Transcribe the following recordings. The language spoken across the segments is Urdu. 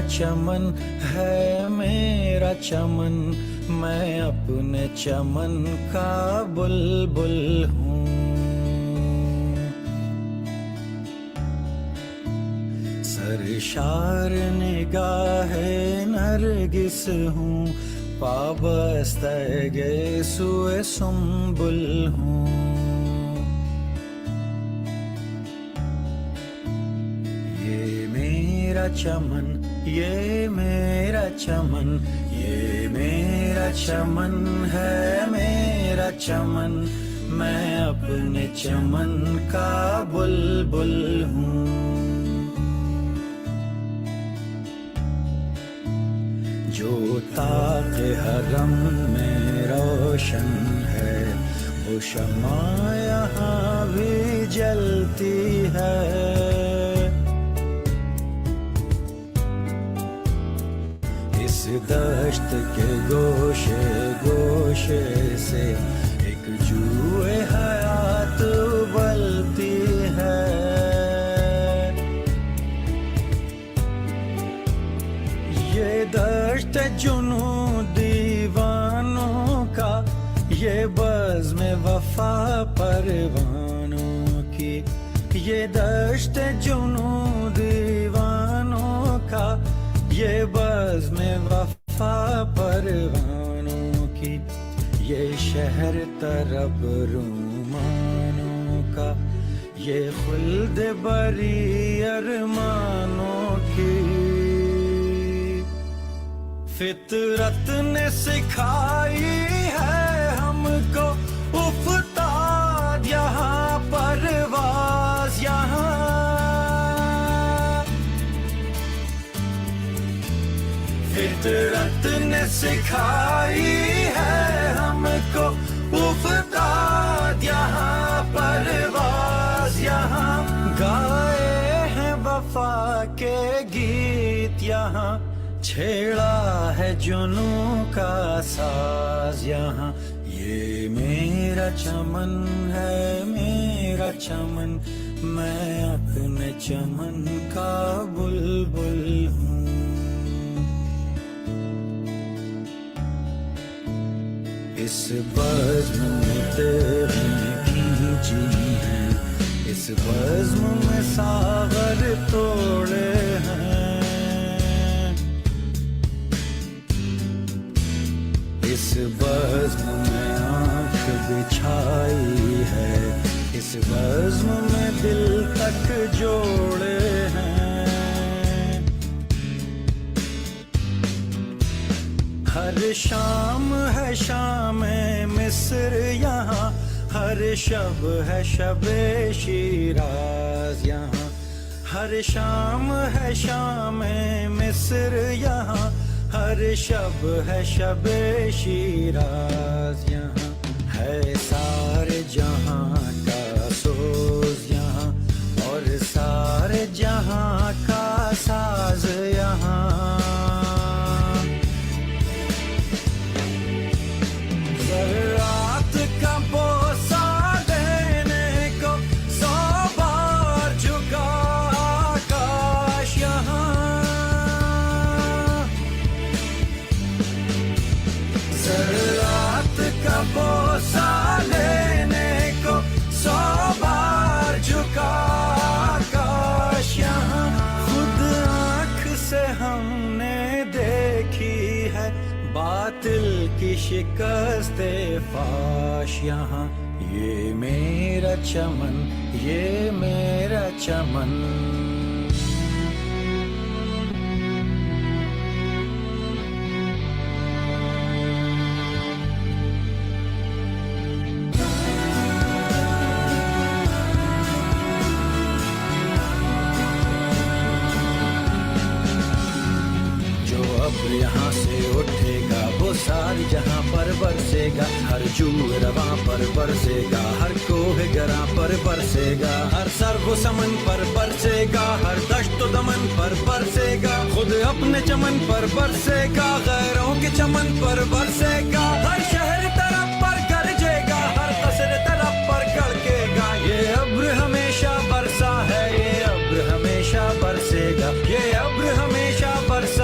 چمن ہے میرا چمن، میں اپنے چمن کا بلبل ہوں۔ سرشار نگاہ نرگس ہوں، پابستہ سوئے سنبل ہوں۔ یہ میرا چمن، یہ میرا چمن، یہ میرا چمن ہے میرا چمن، میں اپنے چمن کا بلبل ہوں۔ جو طاق حرم میں روشن ہے، وہ شمع یہاں بھی جلتی ہے۔ اس دشت کے گوشے گوشے سے ایک جوئے حیات ابلتی ہے۔ یہ دشت جنوں دیوانوں کا، یہ بزم وفا پروانوں کی۔ یہ دشت جنوں دیوانوں کا، یہ بزم وفا پروانوں کی۔ یہ شہر طرب رومانوں کا، یہ خلد بری ارمانوں کی۔ فطرت نے سکھائی ہے ہم کو افتاد یہاں، پرواز یہاں۔ فطرت نے سکھائی ہے ہم کو افتاد یہاں، پرواز یہاں۔ گائے ہیں وفا کے گیت یہاں، چھیڑا ہے جنوں کا ساز یہاں۔ یہ میرا چمن ہے میرا چمن، میں اپنے چمن کا بلبل ہوں۔ اس بزم میں تیریں کھینچی ہیں، اس بزم میں ساغر توڑے ہیں۔ اس بزم میں آنکھ بچھائی ہے، اس بزم میں دل تک جوڑے ہیں۔ ہر شام ہے شام مصر یہاں، ہر شب ہے شب شیراز یہاں۔ ہر شام ہے شام مصر یہاں، ہر شب ہے شب شیراز یہاں۔ ہے سارے جہاں کا سوز یہاں، اور سارے جہاں کا ساز یہاں۔ ذرات کا بوسہ دینے کو 100 بار جھکا آکاش یہاں۔ ذرات کا بوسہ لینے کو 100 بار جھکا آکاش یہاں۔ خود آنکھ سے ہم نے دیکھی ہے باطل کی شکست فاش یہاں۔ یہ میرا چمن، یہ میرا چمن۔ یہاں سے اٹھے گا وہ ساری جہاں پر برسے گا، ہر جو رواں پر برسے گا، ہر کوہ گراں پر برسے گا، ہر سر و سمن پر برسے گا، ہر دشت و دمن پر برسے گا، خود اپنے چمن پر برسے گا، غیروں کے چمن پر برسے گا، ہر شہر طرف پر گرجے گا، ہر قصر طرف پر گڑکے گا۔ یہ ابر ہمیشہ برسا ہے، یہ ابر ہمیشہ برسے گا، یہ ابر ہمیشہ برسا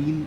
3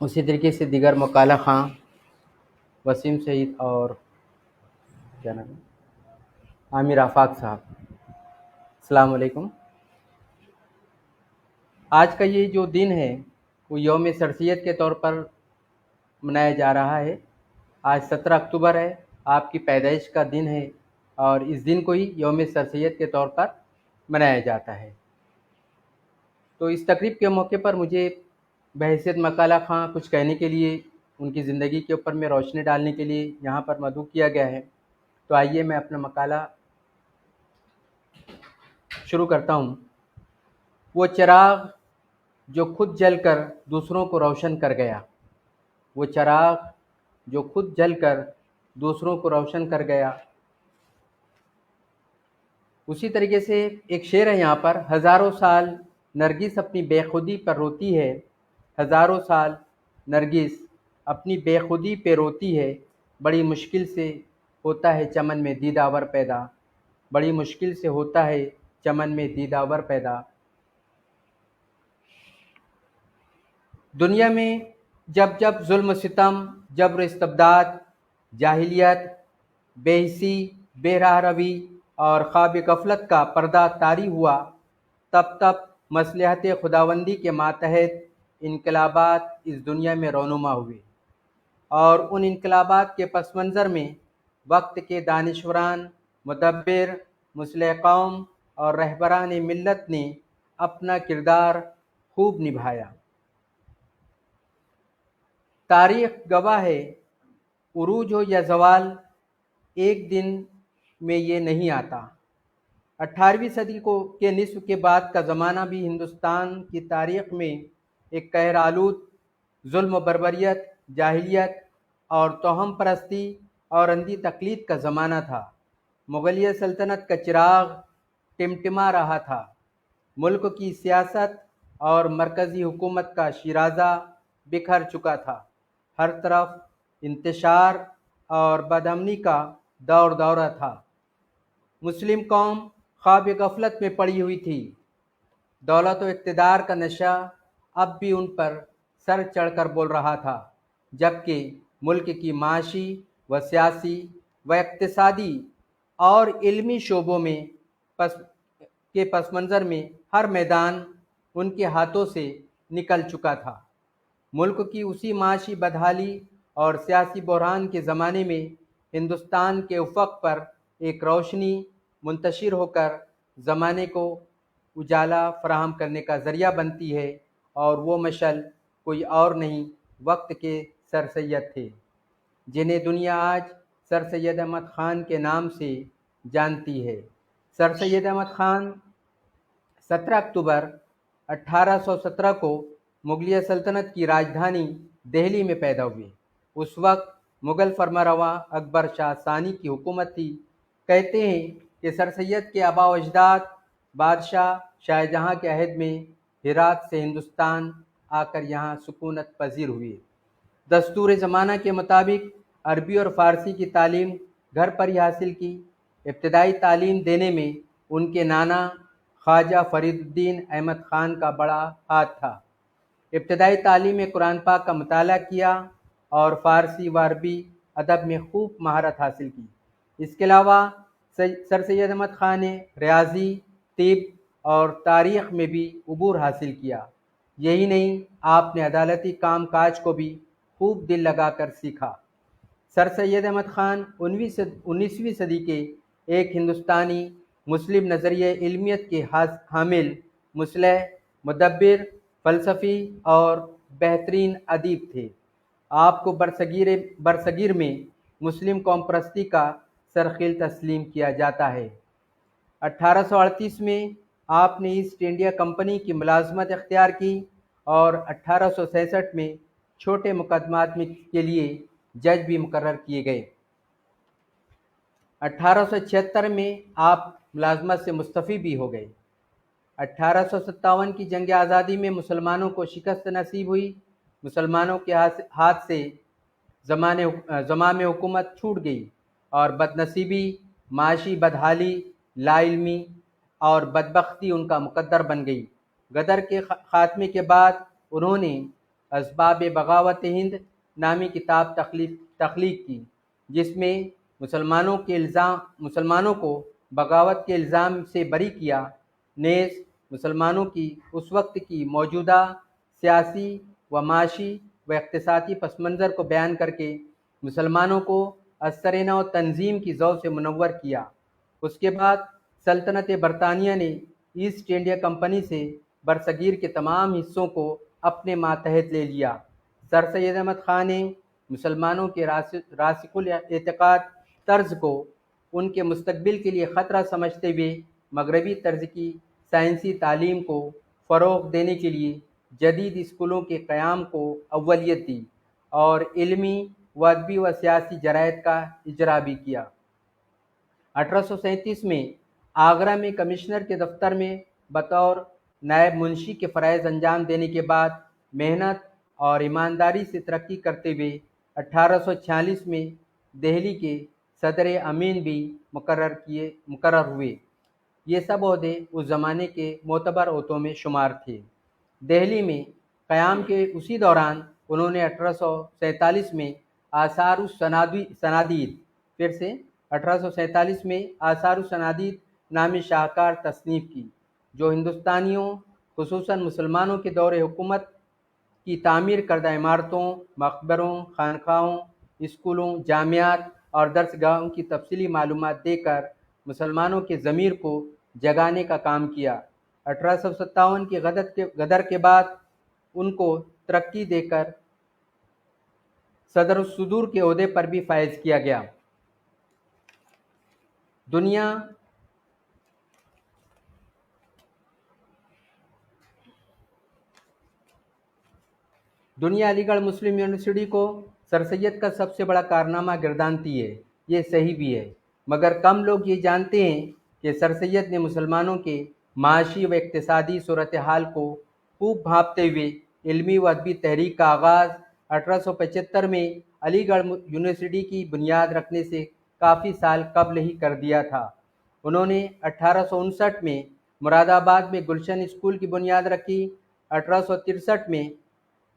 اسی طریقے سے دیگر مکالہ خاں وسیم سعید اور کیا نام ہے عامر آفاق صاحب، السلام علیکم۔ آج کا یہ جو دن ہے وہ یوم سرسید کے طور پر منایا جا رہا ہے۔ آج 17 اکتوبر ہے، آپ کی پیدائش کا دن ہے، اور اس دن کو ہی یوم سرسید کے طور پر منایا جاتا ہے۔ تو اس تقریب کے موقع پر مجھے بحیثیت مکالہ خاں کچھ کہنے کے لیے، ان کی زندگی کے اوپر میں روشنی ڈالنے کے لیے یہاں پر مدعو کیا گیا ہے۔ تو آئیے میں اپنا مقالہ شروع کرتا ہوں۔ وہ چراغ جو خود جل کر دوسروں کو روشن کر گیا، وہ چراغ جو خود جل کر دوسروں کو روشن کر گیا۔ اسی طریقے سے ایک شعر ہے یہاں پر، ہزاروں سال نرگس اپنی بے خودی پر روتی ہے، ہزاروں سال نرگس اپنی بے خودی پہ روتی ہے، بڑی مشکل سے ہوتا ہے چمن میں دیداور پیدا، بڑی مشکل سے ہوتا ہے چمن میں دیداور پیدا۔ دنیا میں جب جب ظلم و ستم، جبر و استبداد، جاہلیت، بے حسی، بے راہ روی اور خواب غفلت کا پردہ طاری ہوا، تب تب مصلحت خداوندی کے ماتحت انقلابات اس دنیا میں رونما ہوئے، اور ان انقلابات کے پس منظر میں وقت کے دانشوران، مدبر، مصلح قوم اور رہبران ملت نے اپنا کردار خوب نبھایا۔ تاریخ گواہ ہے، عروج ہو یا زوال ایک دن میں یہ نہیں آتا۔ 18ویں صدی کے نصف کے بعد کا زمانہ بھی ہندوستان کی تاریخ میں ایک قہر آلود ظلم و بربریت، جاہلیت اور توہم پرستی اور اندھی تقلید کا زمانہ تھا۔ مغلیہ سلطنت کا چراغ ٹمٹما رہا تھا، ملک کی سیاست اور مرکزی حکومت کا شیرازہ بکھر چکا تھا، ہر طرف انتشار اور بدامنی کا دور دورہ تھا۔ مسلم قوم خواب غفلت میں پڑی ہوئی تھی، دولت و اقتدار کا نشہ اب بھی ان پر سر چڑھ کر بول رہا تھا، جبکہ ملک کی معاشی و سیاسی و اقتصادی اور علمی شعبوں میں پس منظر میں ہر میدان ان کے ہاتھوں سے نکل چکا تھا۔ ملک کی اسی معاشی بدحالی اور سیاسی بحران کے زمانے میں ہندوستان کے افق پر ایک روشنی منتشر ہو کر زمانے کو اجالا فراہم کرنے کا ذریعہ بنتی ہے، اور وہ مشعل کوئی اور نہیں، وقت کے سر سید تھے، جنہیں دنیا آج سر سید احمد خان کے نام سے جانتی ہے۔ سر سید احمد خان 17 اکتوبر 1817 کو مغلیہ سلطنت کی راجدھانی دہلی میں پیدا ہوئے۔ اس وقت مغل فرمانروا اکبر شاہ ثانی کی حکومت تھی۔ کہتے ہیں کہ سر سید کے آباء و اجداد بادشاہ شاہ جہاں کے عہد میں ہرات سے ہندوستان آ کر یہاں سکونت پذیر ہوئے۔ دستور زمانہ کے مطابق عربی اور فارسی کی تعلیم گھر پر ہی حاصل کی۔ ابتدائی تعلیم دینے میں ان کے نانا خواجہ فرید الدین احمد خان کا بڑا ہاتھ تھا۔ ابتدائی تعلیم میں قرآن پاک کا مطالعہ کیا اور فارسی و عربی ادب میں خوب مہارت حاصل کی۔ اس کے علاوہ سر سید احمد خان نے ریاضی، طب اور تاریخ میں بھی عبور حاصل کیا۔ یہی نہیں، آپ نے عدالتی کام کاج کو بھی خوب دل لگا کر سیکھا۔ سر سید احمد خان 19ویں صدی کے ایک ہندوستانی مسلم نظریہ علمیت کے حامل، مصلح، مدبر، فلسفی اور بہترین ادیب تھے۔ آپ کو برصغیر میں مسلم قوم پرستی کا سرخیل تسلیم کیا جاتا ہے۔ 1838 میں آپ نے ایسٹ انڈیا کمپنی کی ملازمت اختیار کی اور 1866 میں چھوٹے مقدمات کے لیے جج بھی مقرر کیے گئے۔ 1876 میں آپ ملازمت سے مستعفی بھی ہو گئے۔ 1857 کی جنگ آزادی میں مسلمانوں کو شکست نصیب ہوئی۔ مسلمانوں کے ہاتھ سے زمام حکومت چھوٹ گئی اور بدنصیبی، معاشی بدحالی، لا علمی اور بدبختی ان کا مقدر بن گئی۔ غدر کے خاتمے کے بعد انہوں نے اسباب بغاوت ہند نامی کتاب تخلیق کی، جس میں مسلمانوں کو بغاوت کے الزام سے بری کیا، نیز مسلمانوں کی اس وقت کی موجودہ سیاسی و معاشی و اقتصادی پس منظر کو بیان کر کے مسلمانوں کو ازسرِ نو تنظیم کی ضوء سے منور کیا۔ اس کے بعد سلطنت برطانیہ نے ایسٹ انڈیا کمپنی سے برصغیر کے تمام حصوں کو اپنے ماتحت لے لیا۔ سر سید احمد خان نے مسلمانوں کے راسخ الاعتقاد طرز کو ان کے مستقبل کے لیے خطرہ سمجھتے ہوئے مغربی طرز کی سائنسی تعلیم کو فروغ دینے کے لیے جدید اسکولوں کے قیام کو اولیت دی اور علمی و ادبی و سیاسی جرائد کا اجرا بھی کیا۔ 1837 میں آگرہ میں کمشنر کے دفتر میں بطور نائب منشی کے فرائض انجام دینے کے بعد محنت اور ایمانداری سے ترقی کرتے ہوئے 1846 میں دہلی کے صدر امین بھی مقرر ہوئے۔ یہ سب عہدے اس زمانے کے معتبر عہدوں میں شمار تھے۔ دہلی میں قیام کے اسی دوران انہوں نے 1847 میں آثار السنادید 1847 میں آثار السنادید نامی شاہکار تصنیف کی، جو ہندوستانیوں خصوصاً مسلمانوں کے دور حکومت کی تعمیر کردہ عمارتوں، مقبروں، خانقاہوں، اسکولوں، جامعات اور درسگاہوں کی تفصیلی معلومات دے کر مسلمانوں کے ضمیر کو جگانے کا کام کیا۔ 1857 کی غدر کے بعد ان کو ترقی دے کر صدر الصدور کے عہدے پر بھی فائز کیا گیا۔ دنیا علی گڑھ مسلم یونیورسٹی کو سر سید کا سب سے بڑا کارنامہ گردانتی ہے۔ یہ صحیح بھی ہے، مگر کم لوگ یہ جانتے ہیں کہ سر سید نے مسلمانوں کے معاشی و اقتصادی صورتحال کو خوب بھانپتے ہوئے علمی و ادبی تحریک کا آغاز 1875 میں علی گڑھ یونیورسٹی کی بنیاد رکھنے سے کافی سال قبل ہی کر دیا تھا۔ انہوں نے 1859 میں مراد آباد میں گلشن اسکول کی بنیاد رکھی۔ 1863 میں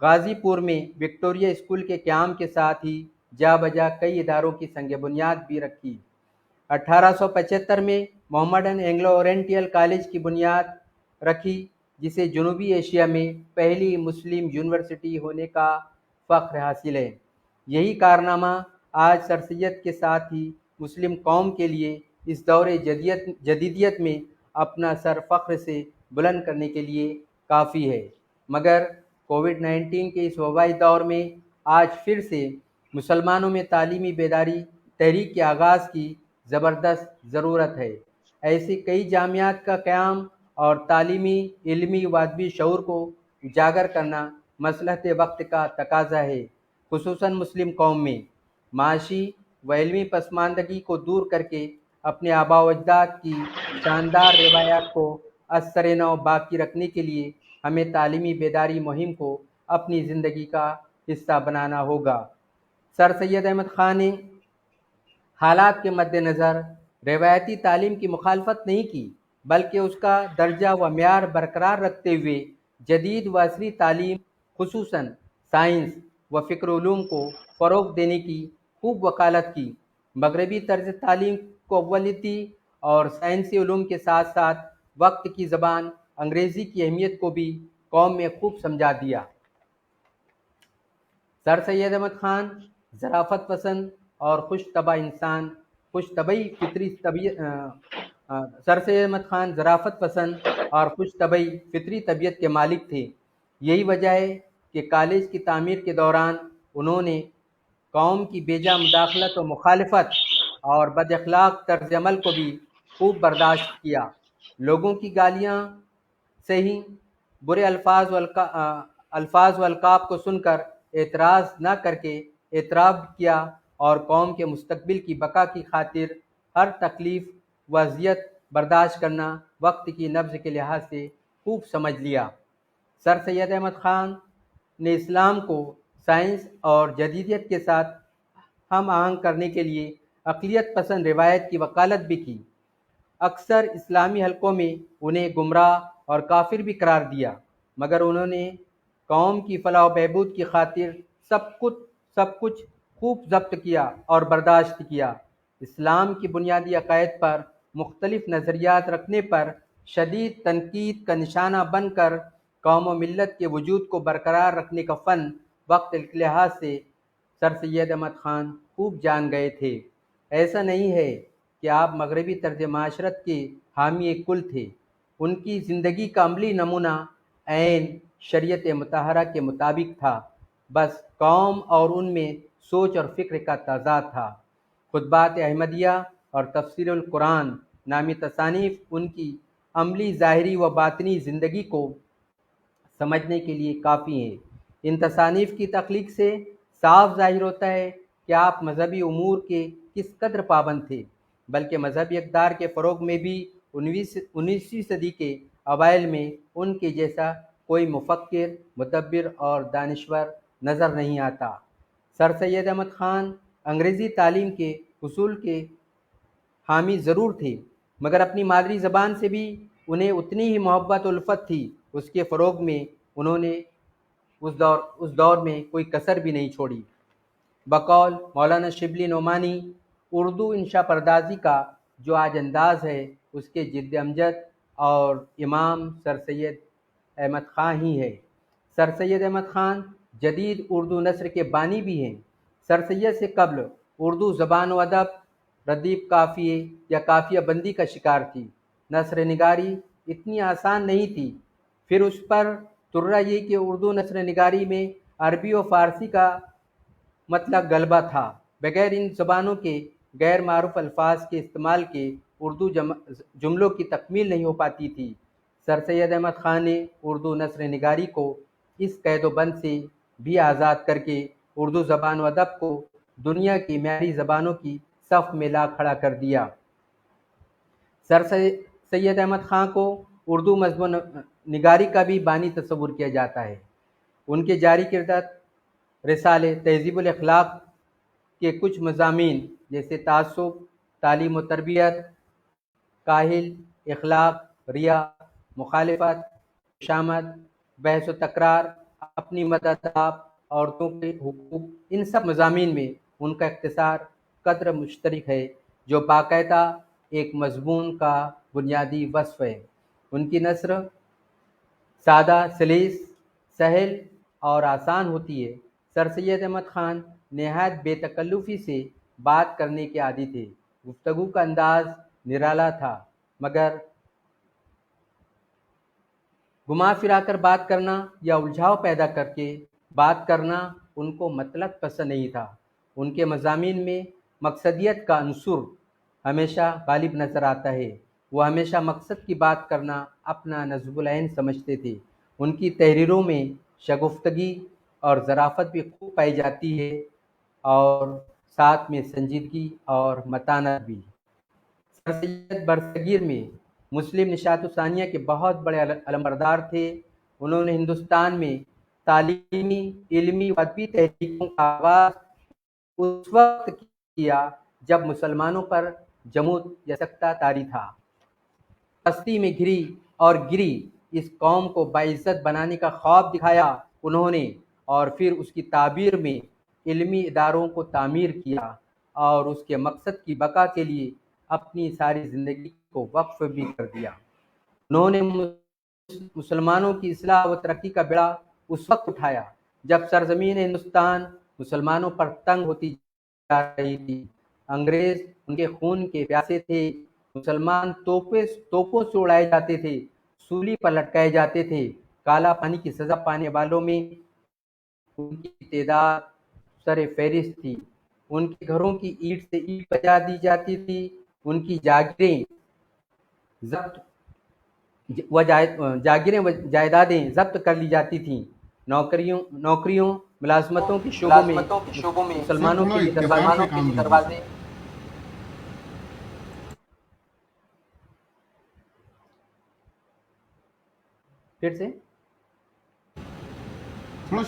غازی پور میں وکٹوریہ اسکول کے قیام کے ساتھ ہی جا بجا کئی اداروں کی سنگ بنیاد بھی رکھی۔ 1875 میں محمڈن اینگلو اورینٹل کالج کی بنیاد رکھی، جسے جنوبی ایشیا میں پہلی مسلم یونیورسٹی ہونے کا فخر حاصل ہے۔ یہی کارنامہ آج سر سید کے ساتھ ہی مسلم قوم کے لیے اس دور جدیدیت میں اپنا سر فخر سے بلند کرنے کے لیے کافی ہے، مگر کووڈ-19 کے اس وبائی دور میں آج پھر سے مسلمانوں میں تعلیمی بیداری تحریک کے آغاز کی زبردست ضرورت ہے۔ ایسے کئی جامعات کا قیام اور تعلیمی، علمی و ادبی شعور کو اجاگر کرنا مصلحت وقت کا تقاضا ہے، خصوصاً مسلم قوم میں۔ معاشی و علمی پسماندگی کو دور کر کے اپنے آباء و اجداد کی شاندار روایات کو ازسرِ نو باقی رکھنے کے لیے ہمیں تعلیمی بیداری مہم کو اپنی زندگی کا حصہ بنانا ہوگا۔ سر سید احمد خان نے حالات کے مد نظر روایتی تعلیم کی مخالفت نہیں کی، بلکہ اس کا درجہ و معیار برقرار رکھتے ہوئے جدید و عصری تعلیم، خصوصاً سائنس و فکر علوم کو فروغ دینے کی خوب وکالت کی۔ مغربی طرز تعلیم کو اولیت دی اور سائنسی علوم کے ساتھ ساتھ وقت کی زبان انگریزی کی اہمیت کو بھی قوم میں خوب سمجھا دیا۔ سر سید احمد خان ظرافت پسند اور خوش طبع انسان، سر سید احمد خان ظرافت پسند اور خوش طبعی فطری طبیعت کے مالک تھے۔ یہی وجہ ہے کہ کالج کی تعمیر کے دوران انہوں نے قوم کی بیجا مداخلت و مخالفت اور بد اخلاق طرز عمل کو بھی خوب برداشت کیا۔ لوگوں کی گالیاں صحیح برے الفاظ و القاب کو سن کر اعتراض نہ کر کے اعتراف کیا اور قوم کے مستقبل کی بقا کی خاطر ہر تکلیف و اذیت برداشت کرنا وقت کی نبض کے لحاظ سے خوب سمجھ لیا۔ سر سید احمد خان نے اسلام کو سائنس اور جدیدیت کے ساتھ ہم آہنگ کرنے کے لیے اقلیت پسند روایت کی وکالت بھی کی۔ اکثر اسلامی حلقوں میں انہیں گمراہ اور کافر بھی قرار دیا، مگر انہوں نے قوم کی فلاح و بہبود کی خاطر سب کچھ خوب ضبط کیا اور برداشت کیا۔ اسلام کی بنیادی عقائد پر مختلف نظریات رکھنے پر شدید تنقید کا نشانہ بن کر قوم و ملت کے وجود کو برقرار رکھنے کا فن وقت کے لحاظ سے سر سید احمد خان خوب جان گئے تھے۔ ایسا نہیں ہے کہ آپ مغربی طرز معاشرت کے حامی کل تھے۔ ان کی زندگی کا عملی نمونہ عین شریعت مطہرہ کے مطابق تھا، بس قوم اور ان میں سوچ اور فکر کا تضاد تھا۔ خطبات احمدیہ اور تفسیر القرآن نامی تصانیف ان کی عملی، ظاہری و باطنی زندگی کو سمجھنے کے لیے کافی ہیں۔ ان تصانیف کی تخلیق سے صاف ظاہر ہوتا ہے کہ آپ مذہبی امور کے کس قدر پابند تھے، بلکہ مذہبی اقدار کے فروغ میں بھی 19ویں صدی کے اوائل میں ان کے جیسا کوئی مفکر، مدبر اور دانشور نظر نہیں آتا۔ سر سید احمد خان انگریزی تعلیم کے حصول کے حامی ضرور تھے، مگر اپنی مادری زبان سے بھی انہیں اتنی ہی محبت و الفت تھی۔ اس کے فروغ میں انہوں نے اس دور میں کوئی کسر بھی نہیں چھوڑی۔ بقول مولانا شبلی نعمانی، اردو انشا پردازی کا جو آج انداز ہے اس کے جد امجد اور امام سر سید احمد خان ہی ہے۔ سر سید احمد خان جدید اردو نثر کے بانی بھی ہیں۔ سر سید سے قبل اردو زبان و ادب ردیف قافیے یا قافیہ بندی کا شکار تھی۔ نثر نگاری اتنی آسان نہیں تھی۔ پھر اس پر ترا یہ کہ اردو نثر نگاری میں عربی و فارسی کا مطلق غلبہ تھا۔ بغیر ان زبانوں کے غیر معروف الفاظ کے استعمال کے اردو جملوں کی تکمیل نہیں ہو پاتی تھی۔ سر سید احمد خان نے اردو نثر نگاری کو اس قید و بند سے بھی آزاد کر کے اردو زبان و ادب کو دنیا کی معیاری زبانوں کی صف میں لا کھڑا کر دیا۔ سر سید احمد خان کو اردو مضمون نگاری کا بھی بانی تصور کیا جاتا ہے۔ ان کے جاری کردہ رسالے تہذیب الاخلاق کے کچھ مضامین جیسے تعصب، تعلیم و تربیت، کاہل، اخلاق، ریا، مخالفت، شامت، بحث و تکرار، اپنی مدد آپ، عورتوں کے حقوق، ان سب مضامین میں ان کا اختصار قدر مشترک ہے جو باقاعدہ ایک مضمون کا بنیادی وصف ہے۔ ان کی نثر سادہ، سلیس، سہل اور آسان ہوتی ہے۔ سر سید احمد خان نہایت بے تکلفی سے بات کرنے کے عادی تھے۔ گفتگو کا انداز نرالا تھا، مگر گھما پھرا کر بات کرنا یا الجھاؤ پیدا کر کے بات کرنا ان کو مطلق پسند نہیں تھا۔ ان کے مضامین میں مقصدیت کا عنصر ہمیشہ غالب نظر آتا ہے۔ وہ ہمیشہ مقصد کی بات کرنا اپنا نصب العین سمجھتے تھے۔ ان کی تحریروں میں شگفتگی اور ظرافت بھی خوب پائی جاتی ہے اور ساتھ میں سنجیدگی اور متانت بھی۔ سر سید برصغیر میں مسلم نشاط ثانیہ کے بہت بڑے علمبردار تھے۔ انہوں نے ہندوستان میں تعلیمی، علمی و ادبی تحریکوں کا آغاز اس وقت کیا جب مسلمانوں پر جمود یا سکتہ طاری تھا۔ پستی میں گری اس قوم کو باعزت بنانے کا خواب دکھایا انہوں نے، اور پھر اس کی تعبیر میں علمی اداروں کو تعمیر کیا اور اس کے مقصد کی بقا کے لیے اپنی ساری زندگی کو وقف بھی کر دیا۔ انہوں نے مسلمانوں کی اصلاح و ترقی کا بیڑا اس وقت اٹھایا جب سرزمین ہندوستان مسلمانوں پر تنگ ہوتی جا رہی تھی۔ انگریز ان کے خون کے پیاسے تھے۔ مسلمان توپوں سے اڑائے جاتے تھے، سولی پر لٹکائے جاتے تھے۔ کالا پانی کی سزا پانے والوں میں ان کی تعداد سر فہرست تھی۔ ان کے گھروں کی اینٹ سے اینٹ بجا دی جاتی تھی۔ ان کی جاگیریں و جائیدادیں ضبط کر لی جاتی تھیں۔ نوکریوں ملازمتوں کے شعبوں میں مسلمانوں کے لیے دروازے پھر سے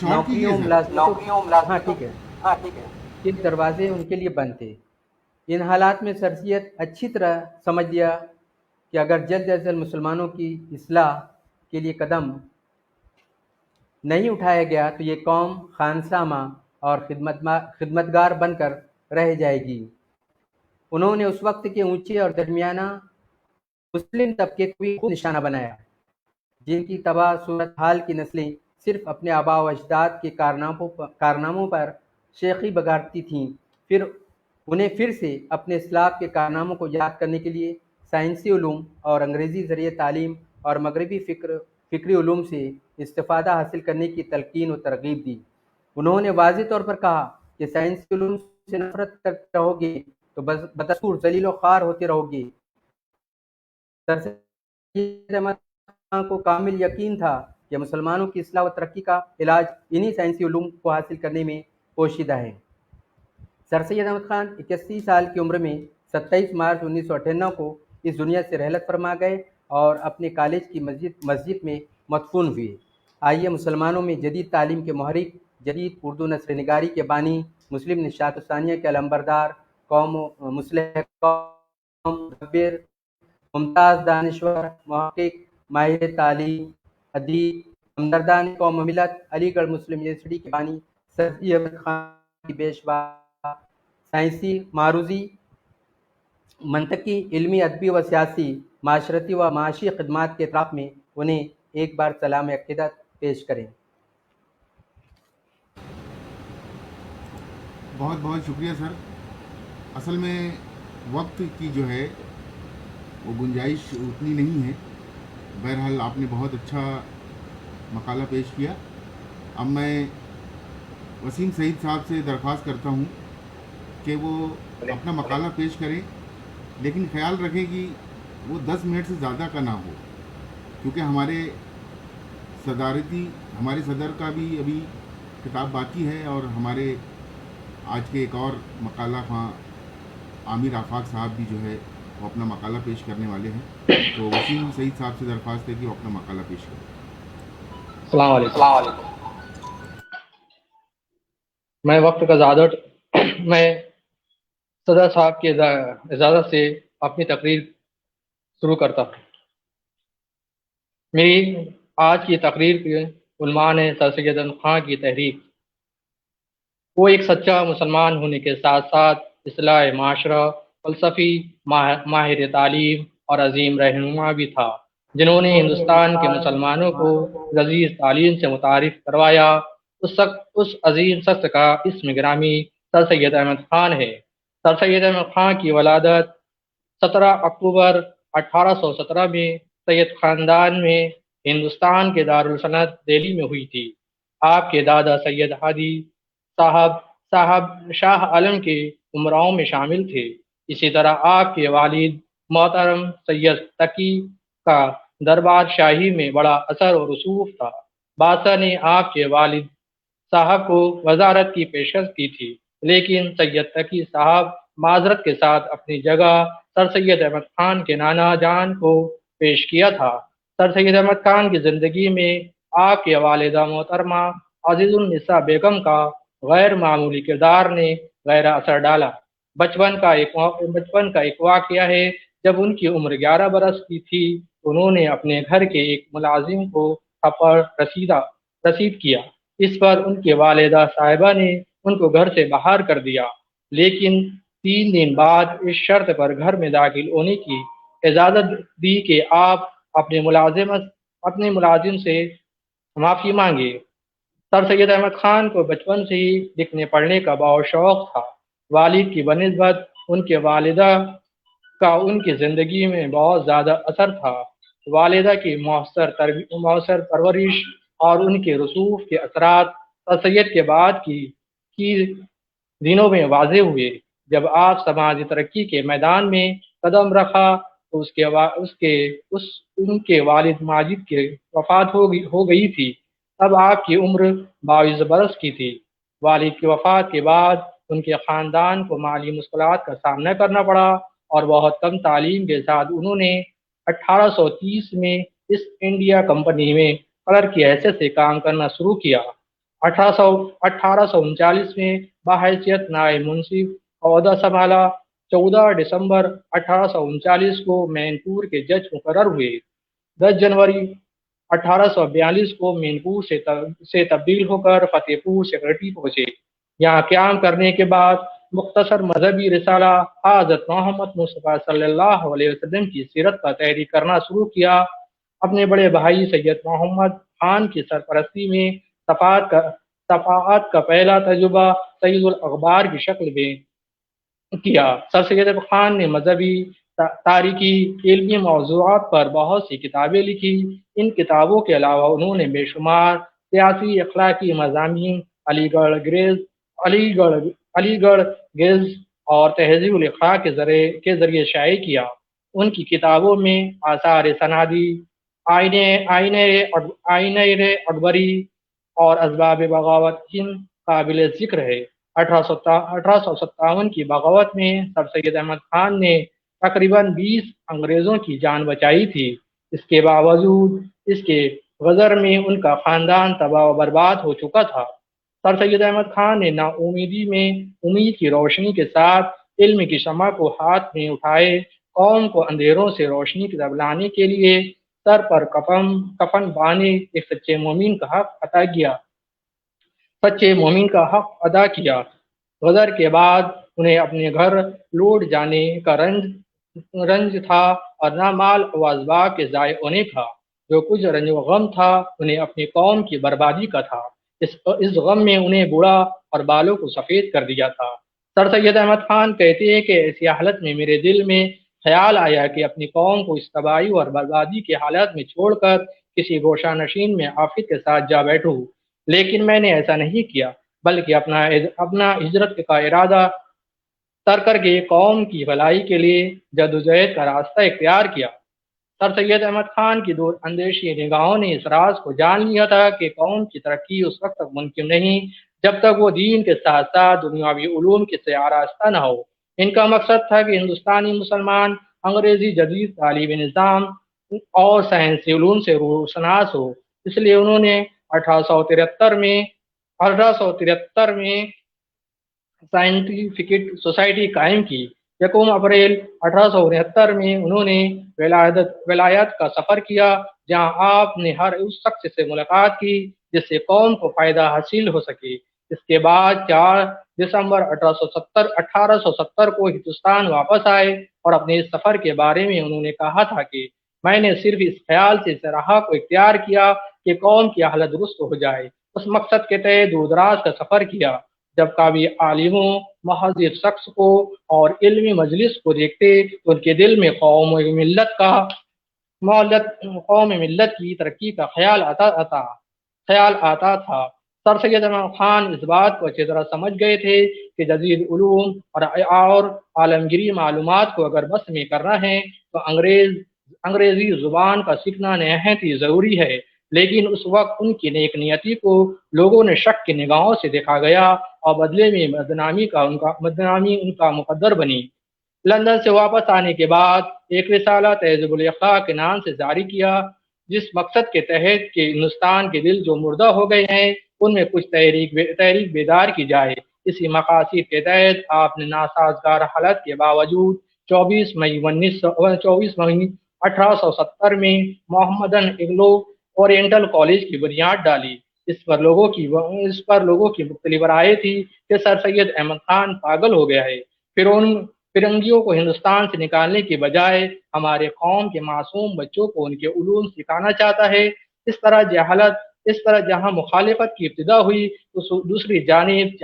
نوکریوں ملازمتوں ہاں ٹھیک ہے کے دروازے ان کے لیے بند تھے۔ ان حالات میں سر سید اچھی طرح سمجھ لیا کہ اگر جلد از جلد مسلمانوں کی اصلاح کے لیے قدم نہیں اٹھایا گیا تو یہ قوم خانسامہ اور خدمتگار بن کر رہ جائے گی۔ انہوں نے اس وقت کے اونچے اور درمیانہ مسلم طبقے کو بھی نشانہ بنایا، جن کی تباہ صورت حال کی نسلیں صرف اپنے آباء و اجداد کے کارناموں پر شیخی بگاڑتی تھیں، انہیں پھر سے اپنے اسلاف کے کارناموں کو یاد کرنے کے لیے سائنسی علوم اور انگریزی ذریعہ تعلیم اور مغربی فکری علوم سے استفادہ حاصل کرنے کی تلقین و ترغیب دی۔ انہوں نے واضح طور پر کہا کہ سائنسی علوم سے نفرت کرتے رہو گے تو بدستور ذلیل و خوار ہوتے رہو گے۔ سر سید احمد خان کو کامل یقین تھا کہ مسلمانوں کی اصلاح و ترقی کا علاج انہی سائنسی علوم کو حاصل کرنے میں پوشیدہ ہے۔ سر سید احمد خان 81 سال کی عمر میں 27 مارچ 1998 کو اس دنیا سے رحلت فرما گئے اور اپنے کالج کی مسجد میں مدفون ہوئے۔ آئیے مسلمانوں میں جدید تعلیم کے محرک، جدید اردو نثر نگاری کے بانی، مسلم نشاط ثانیہ کے علمبردار، قوم مصلح قوم، مدبر، ممتاز دانشور، محقق، ماہر تعلیم، ادیب، ہمدردان قوم و ملت، علی گڑھ مسلم یونیورسٹی کے بانی سر سید احمد خان کی پیشوا سائنسی، معروضی، منطقی، علمی، ادبی و سیاسی، معاشرتی و معاشی خدمات کے اطراف میں انہیں ایک بار سلام عقیدت پیش کریں۔ بہت بہت شکریہ سر۔ اصل میں وقت کی جو ہے وہ گنجائش اتنی نہیں ہے، بہرحال آپ نے بہت اچھا مقالہ پیش کیا۔ اب میں وسیم سعید صاحب سے درخواست کرتا ہوں کہ وہ اپنا مقالہ پیش کریں، لیکن خیال رکھیں کہ وہ 10 منٹ سے زیادہ کا نہ ہو، کیونکہ ہمارے صدر کا بھی ابھی کتاب باقی ہے، اور ہمارے آج کے ایک اور مقالہ خواں عامر آفاق صاحب بھی جو ہے وہ اپنا مقالہ پیش کرنے والے ہیں۔ تو وسیم سعید صاحب سے درخواست ہے کہ وہ اپنا مقالہ پیش کریں۔ السلام علیکم۔ میں وقت کا میں صدر صاحب کی اجازت سے اپنی تقریر شروع کرتا ہوں۔ میری آج کی تقریر کے عنوان ہے سر سید احمد خان کی تحریک۔ وہ ایک سچا مسلمان ہونے کے ساتھ ساتھ اصلاح معاشرہ، فلسفی، ماہر تعلیم اور عظیم رہنما بھی تھا، جنہوں نے ہندوستان کے مسلمانوں کو لذیذ تعلیم سے متعارف کروایا۔ اس عظیم شخص کا اسم گرامی سر سید احمد خان ہے۔ سر سید احمد خان کی ولادت 17 اکتوبر 1817 میں سید خاندان میں ہندوستان کے دارالسلطنت دہلی میں ہوئی تھی۔ آپ کے دادا سید ہادی صاحب شاہ عالم کے امراؤں میں شامل تھے۔ اسی طرح آپ کے والد محترم سید تقی کا دربار شاہی میں بڑا اثر و رسوخ تھا۔ بادشاہ نے آپ کے والد صاحب کو وزارت کی پیشکش کی تھی، لیکن سید تقی صاحب معذرت کے ساتھ اپنی جگہ سر سید احمد خان کے نانا جان کو پیش کیا تھا۔ سر سید احمد خان کی زندگی میں آپ کے والدہ محترمہ عزیز النساء بیگم کا غیر معمولی کردار نے گہرا اثر ڈالا۔ بچپن کا ایک واقعہ ہے، جب ان کی عمر 11 برس کی تھی، انہوں نے اپنے گھر کے ایک ملازم کو تھپڑ رسید کیا۔ اس پر ان کے والدہ صاحبہ نے ان کو گھر سے باہر کر دیا، لیکن 3 دن بعد اس شرط پر گھر میں داخل ہونے کی اجازت دی کہ آپ اپنے ملازم سے معافی مانگے۔ سر سید احمد خان کو بچپن سے ہی لکھنے پڑھنے کا بہت شوق تھا۔ والد کی بنسبت ان کے والدہ کا ان کی زندگی میں بہت زیادہ اثر تھا۔ والدہ کی مؤثر پرورش اور ان کے رسوخ کے اثرات سر سید کے بعد کی دنوں میں واضح ہوئے۔ جب آپ سماجی ترقی کے میدان میں قدم رکھا تو ان کے والد ماجد کی وفات ہو گئی تھی۔ تب آپ کی عمر 22 برس کی تھی۔ والد کی وفات کے بعد ان کے خاندان کو مالی مشکلات کا سامنا کرنا پڑا اور بہت کم تعلیم کے ساتھ انہوں نے 1830 میں ایسٹ انڈیا کمپنی میں کلرک کی حیثیت سے کام کرنا شروع کیا۔ 1839 میں بحیثیت نائب منصف عہدہ سنبھالا۔ 14 دسمبر 1839 کو مین پور کے جج مقرر ہوئے۔ 10 جنوری 1842 کو مینپور سے تبدیل ہو کر فتح پور سیکرٹری پہنچے۔ یہاں قیام کرنے کے بعد مختصر مذہبی رسالہ حضرت محمد مصطفیٰ صلی اللہ علیہ وسلم کی سیرت کا تحریک کرنا شروع کیا۔ اپنے بڑے بھائی سید محمد خان کی سرپرستی میں صفحات کا پہلا تجربہ سید الاخبار کی شکل میں کیا۔ سر سید خان نے مذہبی، تاریخی، علمی موضوعات پر بہت سی کتابیں لکھی۔ ان کتابوں کے علاوہ انہوں نے بے شمار سیاسی اخلاقی مضامین علی گڑھ گیز اور تہذیب الاخلاق کے ذریعے شائع کیا۔ ان کی کتابوں میں آثار سنادی، آئینۂ اکبری اور اسباب بغاوت قابل ذکر ہے۔ 1857 کی بغاوت میں سر سید احمد خان نے تقریباً 20 انگریزوں کی جان بچائی تھی۔ اس کے باوجود اس کے غزر میں ان کا خاندان تباہ و برباد ہو چکا تھا۔ سر سید احمد خان نے نا امیدی میں امید کی روشنی کے ساتھ علم کی شمع کو ہاتھ میں اٹھائے، قوم کو اندھیروں سے روشنی کی طرف لانے کے لیے سر پر کفن باندھے ایک سچے مومن کا حق ادا کیا۔ غزر کے بعد انہیں اپنے گھر لوٹ جانے کا رنج تھا اور نہ مال و اسباب کے ضائع ہونے کا۔ جو کچھ رنج و غم تھا انہیں اپنی قوم کی بربادی کا تھا۔ اس غم میں انہیں بوڑھا اور بالوں کو سفید کر دیا تھا۔ سر سید احمد خان کہتے ہیں کہ ایسی حالت میں میرے دل میں خیال آیا کہ اپنی قوم کو اس تباہی اور بربادی کے حالات میں چھوڑ کر کسی گوشہ نشین میں آفت کے ساتھ جا بیٹھوں، لیکن میں نے ایسا نہیں کیا، بلکہ اپنا ہجرت کا ارادہ ترک کر کے قوم کی بھلائی کے لیے جدوجہد کا راستہ اختیار کیا۔ سر سید احمد خان کی دور اندیشی نگاہوں نے اس راز کو جان لیا تھا کہ قوم کی ترقی اس وقت تک ممکن نہیں جب تک وہ دین کے ساتھ ساتھ دنیاوی علوم سے آراستہ نہ ہو۔ ان کا مقصد تھا کہ ہندوستانی مسلمان انگریزی جدید تعلیمی نظام اور سائنسی علوم سے روشناس ہو۔ اس لیے انہوں نے 1873 میں سائنٹیفک سوسائٹی قائم کی۔ 1 اپریل 1869 میں انہوں نے ولایت کا سفر کیا، جہاں آپ نے ہر اس شخص سے ملاقات کی جس سے قوم کو فائدہ حاصل ہو سکے۔ اس کے بعد 4 دسمبر 1870 کو ہندوستان واپس آئے اور اپنے اس سفر کے بارے میں انہوں نے کہا تھا کہ میں نے صرف اس خیال سے اس راہ کو اختیار کیا کہ قوم کی حالت درست ہو جائے۔ اس مقصد کے تحت دور دراز کا سفر کیا۔ جب کبھی عالموں، مہذب شخص کو اور علمی مجلس کو دیکھتے تو ان کے دل میں قوم ملت کی ترقی کا خیال آتا تھا۔ سر سید احمد خان اس بات کو اچھی طرح سمجھ گئے تھے کہ جدید علوم اور عالمگیری معلومات کو اگر بس میں کرنا ہے تو انگریزی زبان کا سیکھنا نہایت ہی ضروری ہے، لیکن اس وقت ان کی نیک نیتی کو لوگوں نے شک کی نگاہوں سے دیکھا گیا اور بدلے میں بدنامی ان کا مقدر بنی۔ لندن سے واپس آنے کے بعد ایک رسالہ تہذیب الاخلاق کے نام سے جاری کیا، جس مقصد کے تحت کہ ہندوستان کے دل جو مردہ ہو گئے ہیں ان میں کچھ تحریک بیدار کی جائے۔ اسی مقاصد کے تحت آپ نے ناسازگار حالت کے باوجود 24 مئی 1870 میں محمدن انگلو اورینٹل کالج کی بنیاد ڈالی۔ اس پر لوگوں کی مختلف رائے تھی کہ سر سید احمد خان پاگل ہو گیا ہے، فرنگیوں کو ہندوستان سے نکالنے کے بجائے ہمارے قوم کے معصوم بچوں کو ان کے علوم سکھانا چاہتا ہے۔ اس طرح جہاں مخالفت کی ابتدا ہوئی تو دوسری جانب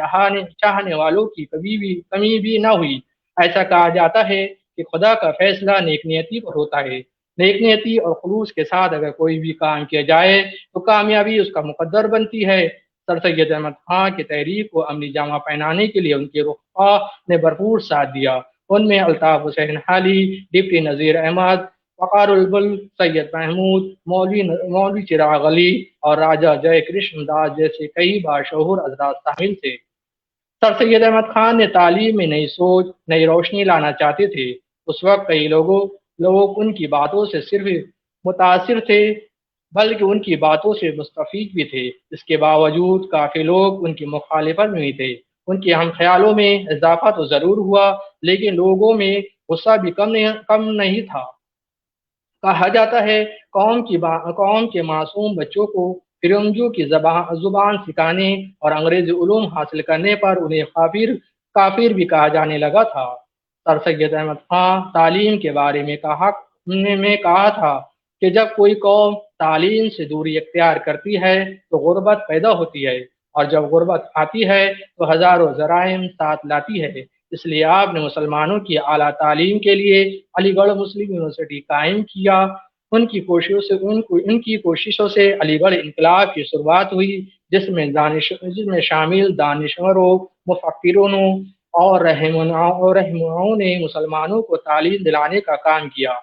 چاہنے والوں کی کمی بھی نہ ہوئی۔ ایسا کہا جاتا ہے کہ خدا کا فیصلہ نیک نیتی پر ہوتا ہے۔ نیک نیتی اور خلوص کے ساتھ اگر کوئی بھی کام کیا جائے تو کامیابی اس کا مقدر بنتی ہے۔ سر سید احمد خان کی تحریک کو عملی جامہ پہنانے کے لیے ان کے رفقا نے بھرپور ساتھ دیا۔ ان میں الطاف حسین حالی، ڈپٹی نذیر احمد، وقار البل، سید محمود، مولوی چراغ علی اور راجہ جے کرشن داس جیسے کئی باشعور حضرات شامل تھے۔ سر سید احمد خان نے تعلیم میں نئی سوچ، نئی روشنی لانا چاہتے تھے۔ اس وقت کئی لوگ ان کی باتوں سے صرف متاثر تھے بلکہ ان کی باتوں سے مستفید بھی تھے۔ اس کے باوجود کافی لوگ ان کی مخالفت میں تھے۔ ان کے ہم خیالوں میں اضافہ تو ضرور ہوا لیکن لوگوں میں غصہ بھی کم نہیں تھا۔ کہا جاتا ہے قوم کے معصوم بچوں کو فرنگیوں کی زبان سکھانے اور انگریزی علوم حاصل کرنے پر انہیں کافر بھی کہا جانے لگا تھا۔ سر سید احمد خان تعلیم کے بارے میں کہا تھا کہ جب کوئی قوم تعلیم سے دوری اختیار کرتی ہے تو غربت پیدا ہوتی ہے، اور جب غربت آتی ہے تو ہزاروں جرائم ساتھ لاتی ہے۔ اس لیے آپ نے مسلمانوں کی اعلیٰ تعلیم کے لیے علی گڑھ مسلم یونیورسٹی قائم کیا۔ ان کی کوششوں سے علی گڑھ انقلاب کی شروعات ہوئی، جس میں شامل دانشوروں، مفکروں اور رہنماؤں نے مسلمانوں کو تعلیم دلانے کا کام کیا۔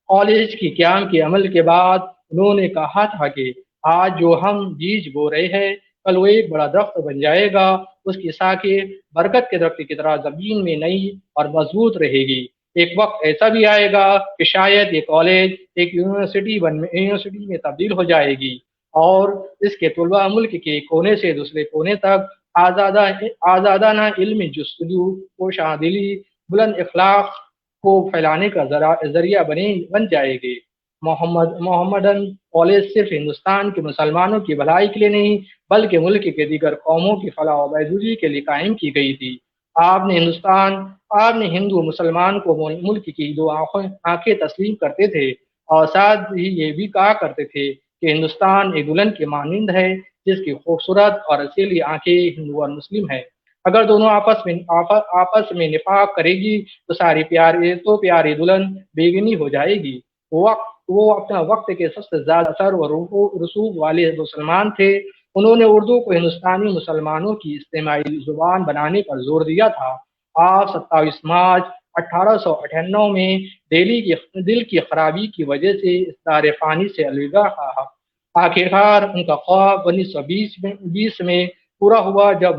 کالج کی قیام کے عمل کے بعد انہوں نے کہا تھا کہ آج جو ہم بیج بو رہے ہیں کل وہ ایک بڑا درخت بن جائے گا، اس کی شاخیں برکت کے درخت کی طرح زمین میں نئی اور مضبوط رہے گی۔ ایک وقت ایسا بھی آئے گا کہ شاید یہ کالج ایک یونیورسٹی میں تبدیل ہو جائے گی، اور اس کے طلباء ملک کے کونے سے دوسرے کونے تک آزادانہ علم جستجو، کوشاں دلی، بلند اخلاق کو پھیلانے کا ذریعہ بن جائے گی۔ محمدن کالج صرف ہندوستان کے مسلمانوں کی بھلائی کے لیے نہیں بلکہ ملک کے دیگر قوموں کی فلاح و بہبودی کے لیے قائم کی گئی تھی۔ آپ نے ہندو مسلمان کو ملک کی دو آنکھیں تسلیم کرتے تھے، اور ساتھ ہی یہ بھی کہا کرتے تھے کہ ہندوستان ایک دلہن کے مانند ہے جس کی خوبصورت اور رسیلی آنکھیں ہندو اور مسلم ہیں۔ اگر دونوں آپس میں نفاق کرے گی تو پیاری دلہن بیگنی ہو جائے گی۔ وہ اپنا وقت کے سب سے زیادہ اثر و رسوخ والے مسلمان تھے۔ انہوں نے اردو کو ہندوستانی مسلمانوں کی اجتماعی زبان بنانے پر زور دیا تھا۔ آپ 27 مارچ 1898 میں دل کی خرابی کی وجہ سے اس دار فانی سے الوداع کہا۔ آخرکار ان کا خواب 1920 میں پورا ہوا جب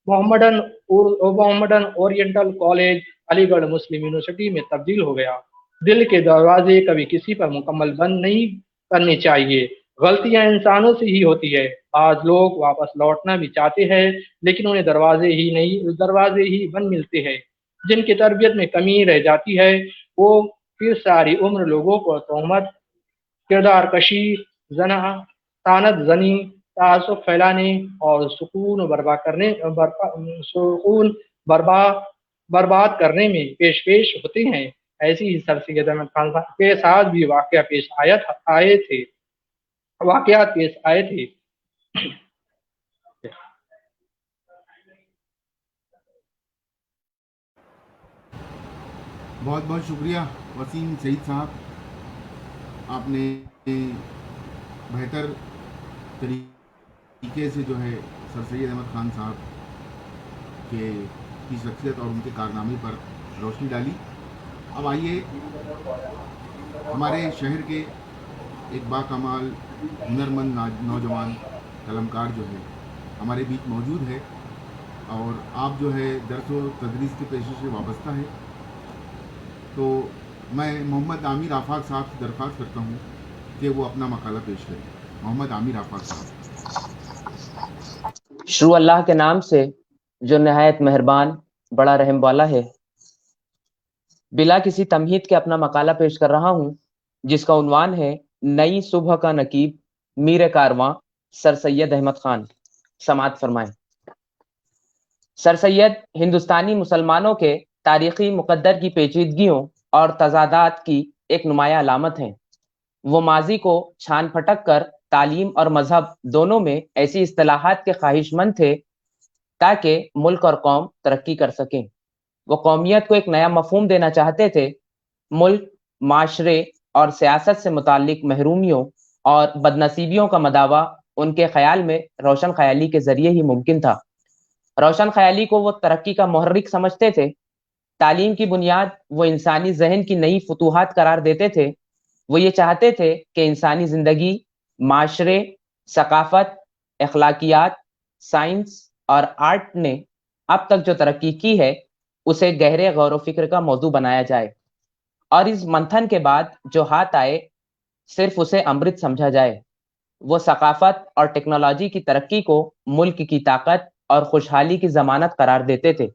محمدن اورینٹل کالج علی گڑھ مسلم یونیورسٹی میں تبدیل ہو گیا۔ دل کے دروازے کبھی کسی پر مکمل بند نہیں کرنے چاہیے۔ غلطیاں انسانوں سے ہی ہوتی ہے۔ بعض لوگ واپس لوٹنا بھی چاہتے ہیں لیکن انہیں دروازے ہی بند ملتے ہیں۔ جن کی تربیت میں کمی رہ جاتی ہے وہ پھر ساری عمر لوگوں کو تہمت، کردار کشی، طعنت زنی، تعصب پھیلانے اور سکون برباد کرنے میں پیش ہوتے ہیں۔ ایسی ہی سر سید احمد خان کے ساتھ بھی واقعات پیش آئے تھے۔ بہت بہت شکریہ وسیم سعید صاحب، آپ نے بہتر طریقے سے جو ہے سر سید احمد خان صاحب کی شخصیت اور ان کے کارنامے پر روشنی ڈالی۔ اب آئیے ہمارے شہر کے ایک باکمال ہنرمند نوجوان قلمکار جو ہے ہمارے بیچ موجود ہے، اور آپ جو ہے درس و تدریس کے پیشے سے وابستہ ہے، تو میں محمد عامر آفاق صاحب سے درخواست کرتا ہوں کہ وہ اپنا مقالہ پیش کریں۔ محمد عامر آفاق صاحب۔ شروع اللہ کے نام سے جو نہایت مہربان، بڑا رحم والا ہے۔ بلا کسی تمہید کے اپنا مقالہ پیش کر رہا ہوں جس کا عنوان ہے نئی صبح کا نقیب میر کارواں سر سید احمد خان۔ سماعت فرمائیں۔ سر سید ہندوستانی مسلمانوں کے تاریخی مقدر کی پیچیدگیوں اور تضادات کی ایک نمایاں علامت ہیں۔ وہ ماضی کو چھان پھٹک کر تعلیم اور مذہب دونوں میں ایسی اصطلاحات کے خواہش مند تھے تاکہ ملک اور قوم ترقی کر سکیں۔ وہ قومیت کو ایک نیا مفہوم دینا چاہتے تھے۔ ملک، معاشرے اور سیاست سے متعلق محرومیوں اور بدنصیبیوں کا مداوع ان کے خیال میں روشن خیالی کے ذریعے ہی ممکن تھا۔ روشن خیالی کو وہ ترقی کا محرک سمجھتے تھے۔ تعلیم کی بنیاد وہ انسانی ذہن کی نئی فتوحات قرار دیتے تھے۔ وہ یہ چاہتے تھے کہ انسانی زندگی، معاشرے، ثقافت، اخلاقیات، سائنس اور آرٹ نے اب تک جو ترقی کی ہے اسے گہرے غور و فکر کا موضوع بنایا جائے، اور اس منتھن کے بعد جو ہاتھ آئے صرف اسے امرت سمجھا جائے۔ وہ ثقافت اور ٹیکنالوجی کی ترقی کو ملک کی طاقت اور خوشحالی کی ضمانت قرار دیتے تھے۔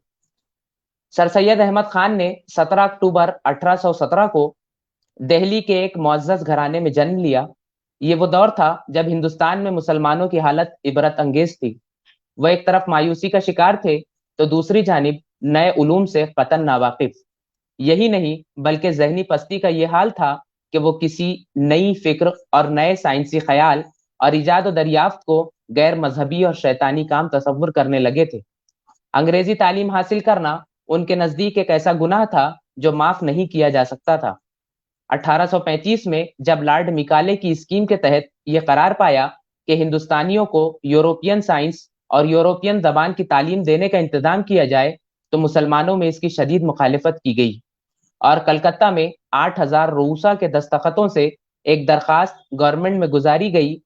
سر سید احمد خان نے 17 اکتوبر 1817 کو دہلی کے ایک معزز گھرانے میں جنم لیا۔ یہ وہ دور تھا جب ہندوستان میں مسلمانوں کی حالت عبرت انگیز تھی۔ وہ ایک طرف مایوسی کا شکار تھے تو دوسری جانب نئے علوم سے قطعاً ناواقف۔ یہی نہیں بلکہ ذہنی پستی کا یہ حال تھا کہ وہ کسی نئی فکر اور نئے سائنسی خیال اور ایجاد و دریافت کو غیر مذہبی اور شیطانی کام تصور کرنے لگے تھے۔ انگریزی تعلیم حاصل کرنا ان کے نزدیک ایک ایسا گناہ تھا جو معاف نہیں کیا جا سکتا تھا۔ 1835 میں جب لارڈ میکالے کی اسکیم کے تحت یہ قرار پایا کہ ہندوستانیوں کو یورپین سائنس اور یورپین زبان کی تعلیم دینے کا انتظام کیا جائے تو مسلمانوں میں اس کی شدید مخالفت کی گئی، اور کلکتہ میں 8000 رؤسا کے دستخطوں سے ایک درخواست گورنمنٹ میں گزاری گئی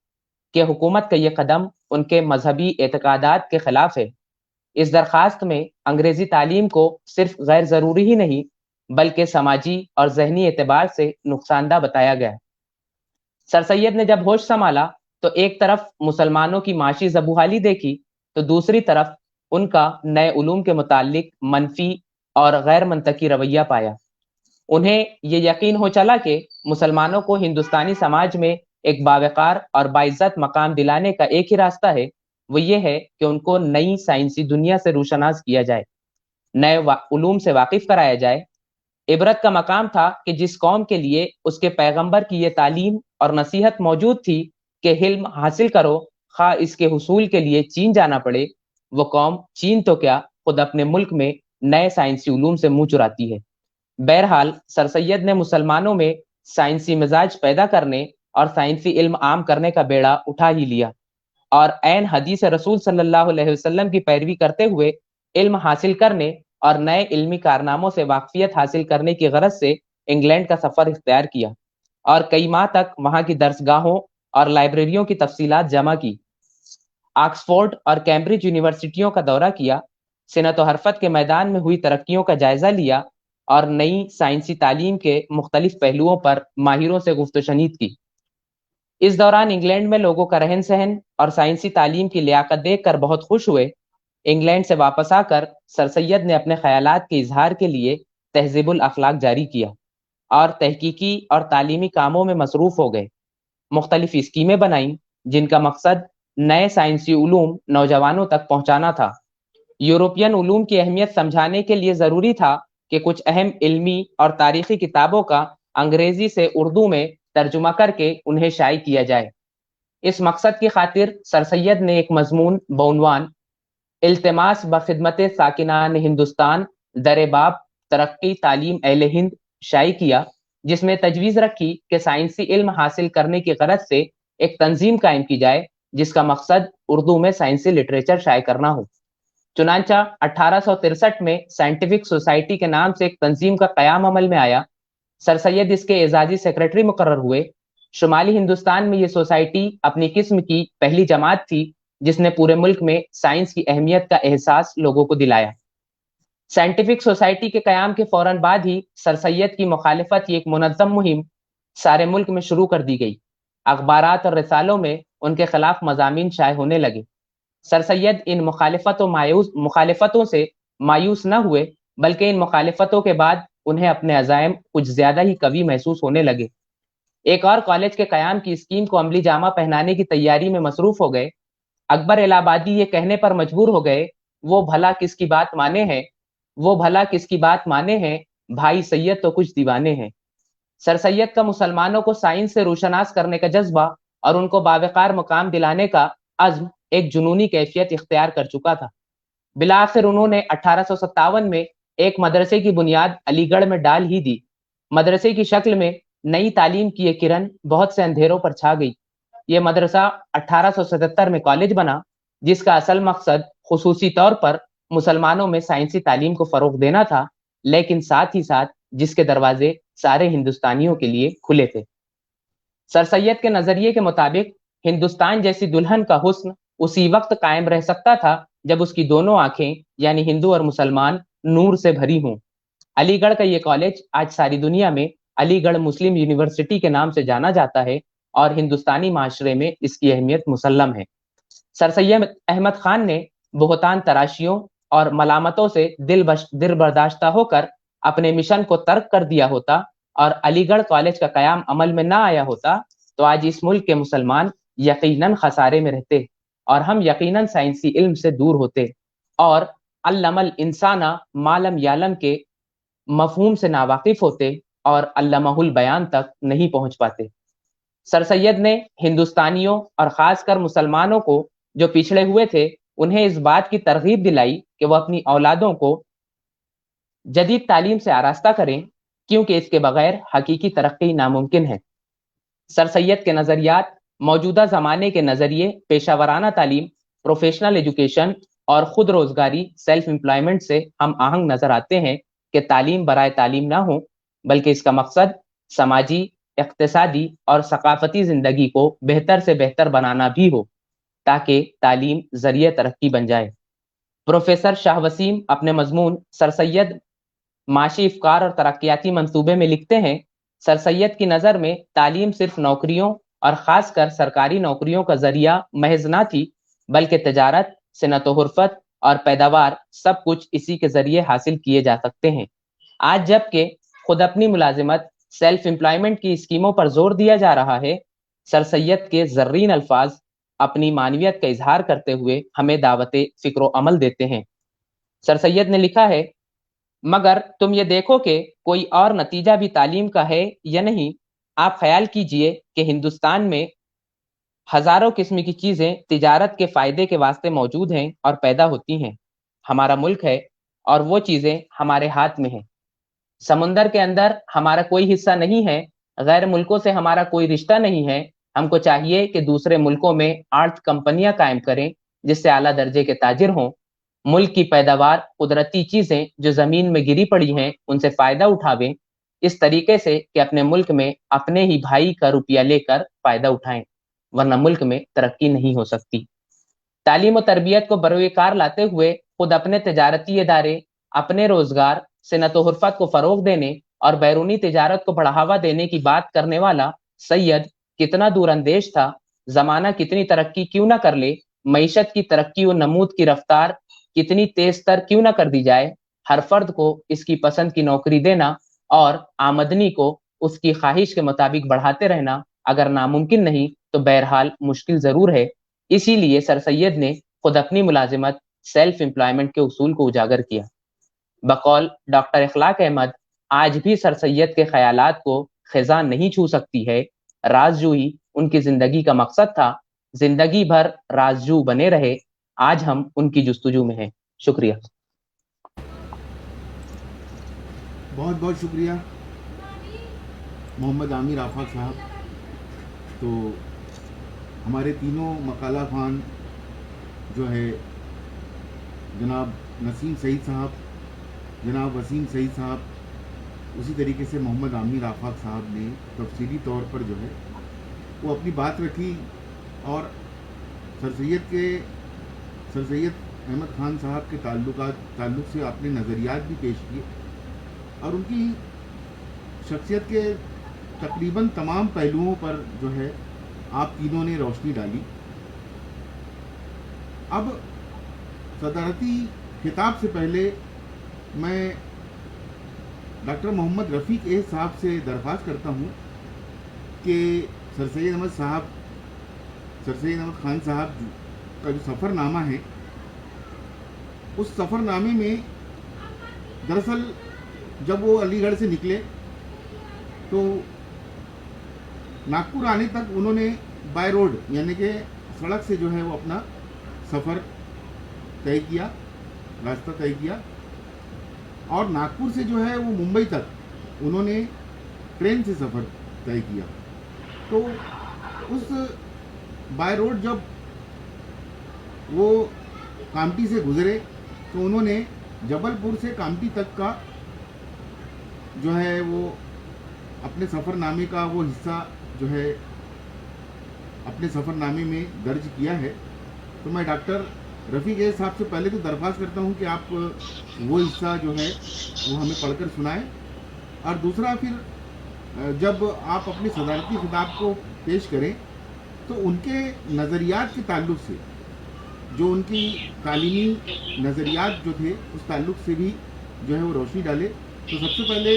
کہ حکومت کا یہ قدم ان کے مذہبی اعتقادات کے خلاف ہے۔ اس درخواست میں انگریزی تعلیم کو صرف غیر ضروری ہی نہیں بلکہ سماجی اور ذہنی اعتبار سے نقصان دہ بتایا گیا۔ سر سید نے جب ہوش سنبھالا تو ایک طرف مسلمانوں کی معاشی زبوحالی دیکھی تو دوسری طرف ان کا نئے علوم کے متعلق منفی اور غیر منطقی رویہ پایا۔ انہیں یہ یقین ہو چلا کہ مسلمانوں کو ہندوستانی سماج میں ایک باوقار اور باعزت مقام دلانے کا ایک ہی راستہ ہے، وہ یہ ہے کہ ان کو نئی سائنسی دنیا سے روشناس کیا جائے، نئے علوم سے واقف کرایا جائے۔ عبرت کا مقام تھا کہ جس قوم کے لیے اس کے پیغمبر کی یہ تعلیم اور نصیحت موجود تھی کہ علم حاصل کرو خواہ اس کے حصول کے لیے چین جانا پڑے، وہ قوم چین تو کیا خود اپنے ملک میں نئے سائنسی علوم سے منہ چراتی ہے۔ بہرحال سر سید نے مسلمانوں میں سائنسی مزاج پیدا کرنے اور سائنسی علم عام کرنے کا بیڑا اٹھا ہی لیا، اور عین حدیث رسول صلی اللہ علیہ وسلم کی پیروی کرتے ہوئے علم حاصل کرنے اور نئے علمی کارناموں سے واقفیت حاصل کرنے کی غرض سے انگلینڈ کا سفر اختیار کیا اور کئی ماہ تک وہاں کی درسگاہوں اور لائبریریوں کی تفصیلات جمع کی۔ آکسفورڈ اور کیمبرج یونیورسٹیوں کا دورہ کیا، صنعت و حرفت کے میدان میں ہوئی ترقیوں کا جائزہ لیا اور نئی سائنسی تعلیم کے مختلف پہلوؤں پر ماہروں سے گفت و شنید کی۔ اس دوران انگلینڈ میں لوگوں کا رہن سہن اور سائنسی تعلیم کی لیاقت دیکھ کر بہت خوش ہوئے۔ انگلینڈ سے واپس آ کر سر سید نے اپنے خیالات کے اظہار کے لیے تہذیب الاخلاق جاری کیا اور تحقیقی اور تعلیمی کاموں میں مصروف ہو گئے۔ مختلف اسکیمیں بنائیں جن کا مقصد نئے سائنسی علوم نوجوانوں تک پہنچانا تھا۔ یورپین علوم کی اہمیت سمجھانے کے لیے ضروری تھا کہ کچھ اہم علمی اور تاریخی کتابوں کا انگریزی سے اردو میں ترجمہ کر کے انہیں شائع کیا جائے۔ اس مقصد کی خاطر سر سید نے ایک مضمون بعنوان التماس بخدمت ساکنان ہندوستان در باب ترقی تعلیم اہل ہند شائع کیا، جس میں تجویز رکھی کہ سائنسی علم حاصل کرنے کی غرض سے ایک تنظیم قائم کی جائے جس کا مقصد اردو میں سائنسی لٹریچر شائع کرنا ہو۔ چنانچہ 1863 میں سائنٹیفک سوسائٹی کے نام سے ایک تنظیم کا قیام عمل میں آیا۔ سر سید اس کے اعزازی سیکرٹری مقرر ہوئے۔ شمالی ہندوستان میں یہ سوسائٹی اپنی قسم کی پہلی جماعت تھی جس نے پورے ملک میں سائنس کی اہمیت کا احساس لوگوں کو دلایا۔ سائنٹیفک سوسائٹی کے قیام کے فوراً بعد ہی سر سید کی مخالفت کی ایک منظم مہم سارے ملک میں شروع کر دی گئی۔ اخبارات اور رسالوں میں ان کے خلاف مضامین شائع ہونے لگے۔ سر سید ان مخالفتوں سے مایوس نہ ہوئے بلکہ ان مخالفتوں کے بعد انہیں اپنے عزائم کچھ زیادہ ہی قوی محسوس ہونے لگے۔ ایک اور کالج کے قیام کی اسکیم کو عملی جامہ پہنانے کی تیاری میں مصروف ہو گئے۔ اکبر الہ آبادی یہ کہنے پر مجبور ہو گئے، وہ بھلا کس کی بات مانے ہیں، بھائی سید تو کچھ دیوانے ہیں۔ سر سید کا مسلمانوں کو سائنس سے روشناس کرنے کا جذبہ اور ان کو باوقار مقام دلانے کا عزم ایک جنونی کیفیت اختیار کر چکا تھا۔ بالآخر انہوں نے 1857 میں ایک مدرسے کی بنیاد علی گڑھ میں ڈال ہی دی۔ مدرسے کی شکل میں نئی تعلیم کی یہ کرن بہت سے اندھیروں پر چھا گئی۔ یہ مدرسہ 1877 میں کالج بنا جس کا اصل مقصد خصوصی طور پر مسلمانوں میں سائنسی تعلیم کو فروغ دینا تھا، لیکن ساتھ ہی ساتھ جس کے دروازے سارے ہندوستانیوں کے لیے کھلے تھے۔ سر سید کے نظریے کے مطابق ہندوستان جیسی دلہن کا حسن اسی وقت قائم رہ سکتا تھا جب اس کی دونوں آنکھیں یعنی ہندو اور مسلمان نور سے بھری ہوں۔ علی گڑھ کا یہ کالج آج ساری دنیا میں علی گڑھ مسلم یونیورسٹی کے نام سے جانا جاتا ہے اور ہندوستانی معاشرے میں اس کی اہمیت مسلم ہے۔ سر سید احمد خان نے بہتان تراشیوں اور ملامتوں سے دل برداشتہ ہو کر اپنے مشن کو ترک کر دیا ہوتا اور علی گڑھ کالج کا قیام عمل میں نہ آیا ہوتا تو آج اس ملک کے مسلمان یقیناً خسارے میں رہتے اور ہم یقیناً سائنسی علم سے دور ہوتے اور علم الانسان ما لم یعلم کے مفہوم سے ناواقف ہوتے اور علمہ البیان تک نہیں پہنچ پاتے۔ سر سید نے ہندوستانیوں اور خاص کر مسلمانوں کو جو پچھڑے ہوئے تھے انہیں اس بات کی ترغیب دلائی کہ وہ اپنی اولادوں کو جدید تعلیم سے آراستہ کریں کیونکہ اس کے بغیر حقیقی ترقی ناممکن ہے۔ سر سید کے نظریات موجودہ زمانے کے نظریے پیشہ ورانہ تعلیم، پروفیشنل ایجوکیشن اور خود روزگاری سیلف امپلائمنٹ سے ہم آہنگ نظر آتے ہیں کہ تعلیم برائے تعلیم نہ ہو بلکہ اس کا مقصد سماجی، اقتصادی اور ثقافتی زندگی کو بہتر سے بہتر بنانا بھی ہو تاکہ تعلیم ذریعہ ترقی بن جائے۔ پروفیسر شاہ وسیم اپنے مضمون سر سید معاشی افکار اور ترقیاتی منصوبے میں لکھتے ہیں، سر سید کی نظر میں تعلیم صرف نوکریوں اور خاص کر سرکاری نوکریوں کا ذریعہ محض نہ تھی بلکہ تجارت، صنعت و حرفت اور پیداوار سب کچھ اسی کے ذریعے حاصل کیے جا سکتے ہیں۔ آج جب کہ خود اپنی ملازمت سیلف امپلائمنٹ کی اسکیموں پر زور دیا جا رہا ہے، سر سید کے زرین الفاظ اپنی معنویت کا اظہار کرتے ہوئے ہمیں دعوت فکر و عمل دیتے ہیں۔ سر سید نے لکھا ہے، مگر تم یہ دیکھو کہ کوئی اور نتیجہ بھی تعلیم کا ہے یا نہیں۔ آپ خیال کیجئے کہ ہندوستان میں ہزاروں قسم کی چیزیں تجارت کے فائدے کے واسطے موجود ہیں اور پیدا ہوتی ہیں۔ ہمارا ملک ہے اور وہ چیزیں ہمارے ہاتھ میں ہیں۔ سمندر کے اندر ہمارا کوئی حصہ نہیں ہے، غیر ملکوں سے ہمارا کوئی رشتہ نہیں ہے۔ ہم کو چاہیے کہ دوسرے ملکوں میں آرٹ کمپنیاں قائم کریں جس سے اعلیٰ درجے کے تاجر ہوں، ملک کی پیداوار، قدرتی چیزیں جو زمین میں گری پڑی ہیں ان سے فائدہ اٹھاویں، اس طریقے سے کہ اپنے ملک میں اپنے ہی بھائی کا روپیہ لے کر فائدہ اٹھائیں، ورنہ ملک میں ترقی نہیں ہو سکتی۔ تعلیم و تربیت کو بروئے کار لاتے ہوئے خود اپنے تجارتی ادارے، اپنے روزگار، صنعت و حرفت کو فروغ دینے اور بیرونی تجارت کو بڑھاوا دینے کی بات کرنے والا سید کتنا دور اندیش تھا۔ زمانہ کتنی ترقی کیوں نہ کر لے، معیشت کی ترقی و نمود کی رفتار کتنی تیز تر کیوں نہ کر دی جائے، ہر فرد کو اس کی پسند کی نوکری دینا اور آمدنی کو اس کی خواہش کے مطابق بڑھاتے رہنا اگر ناممکن نہیں تو بہرحال مشکل ضرور ہے۔ اسی لیے سر سید نے خود اپنی ملازمت سیلف امپلائمنٹ کے اصول کو اجاگر کیا۔ بقول ڈاکٹر اخلاق احمد، آج بھی سر سید کے خیالات کو خزاں نہیں چھو سکتی ہے۔ رازجوئی ان کی زندگی کا مقصد تھا، زندگی بھر رازجو بنے رہے۔ آج ہم ان کی جستجو میں ہیں۔ شکریہ۔ بہت بہت شکریہ محمد عامر آفاق صاحب۔ تو ہمارے تینوں مقالہ خوان جو ہے جناب نسیم سعید صاحب، جناب وسیم سعید صاحب، اسی طریقے سے محمد عامر آفاق صاحب نے تفصیلی طور پر جو ہے وہ اپنی بات رکھی اور سر سید احمد خان صاحب کے تعلق سے اپنے نظریات بھی پیش کیے اور ان کی شخصیت کے تقریباً تمام پہلوؤں پر جو ہے آپ تینوں نے روشنی ڈالی۔ اب صدارتی خطاب سے پہلے میں ڈاکٹر محمد رفیق اے صاحب سے درخواست کرتا ہوں کہ سر سید احمد خان صاحب کا جو سفر نامہ ہے اس سفر نامے میں دراصل جب وہ علی گڑھ سے نکلے تو ناگپور آنے تک انہوں نے بائی روڈ یعنی کہ سڑک سے جو ہے وہ اپنا سفر طے کیا، راستہ طے کیا، اور ناگپور سے جو ہے وہ ممبئی تک انہوں نے ٹرین سے سفر طے کیا۔ تو اس بائی روڈ جب وہ کامٹی سے گزرے تو انہوں نے جبل پور سے کامٹی تک کا جو ہے وہ اپنے سفر نامے کا وہ حصہ جو ہے اپنے سفر نامے میں درج کیا ہے۔ تو میں ڈاکٹر رفیق اے صاحب سے پہلے تو درخواست کرتا ہوں کہ آپ وہ حصہ جو ہے وہ ہمیں پڑھ کر سنائیں، اور دوسرا پھر جب آپ اپنے صدارتی خطاب کو پیش کریں تو ان کے نظریات کے تعلق سے جو ان کی تعلیمی نظریات جو تھے اس تعلق سے بھی جو ہے وہ روشنی ڈالے تو سب سے پہلے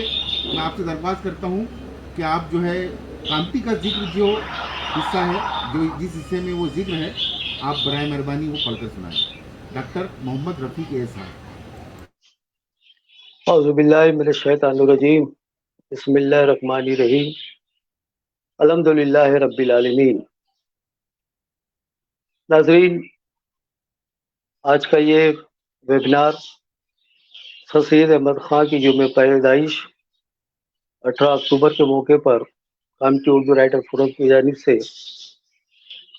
میں آپ سے درخواست کرتا ہوں کہ آپ جو ہے کامتی کا ذکر جو حصہ ہے، جو جس حصے میں وہ ذکر ہے، آپ برائے مہربانی وہ پڑھ کر سنائیں. ڈاکٹر محمد رفیق اے صاحب. اعوذ باللہ من الشیطان الرجیم. بسم اللہ الرحمن الرحیم. الحمد للہ رب العالمین. ناظرین، آج کا یہ ویبنار سر سید احمد خان کی یوم پیدائش 18 اکتوبر کے موقع پر کامٹی اردو رائٹر فورم کی جانب سے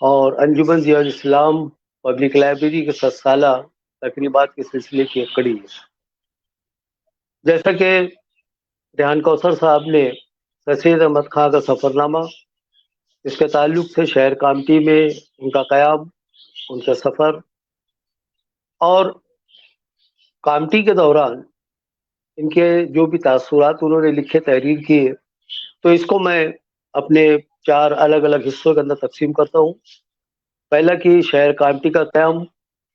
اور انجمن ضیاء الاسلام پبلک لائبریری کے 7 سالہ تقریبات کے سلسلے کی ایک کڑی ہے. جیسا کہ ریحان کوثر صاحب نے سر سید احمد خان کا سفر نامہ، اس کے تعلق سے شہر کامٹی میں ان کا قیام، ان کا سفر اور کامٹی کے دوران ان کے جو بھی تاثرات انہوں نے لکھے تحریر کیے، تو اس کو میں اپنے 4 الگ الگ حصوں کے اندر تقسیم کرتا ہوں. پہلا کہ شہر کامٹی کا قیام،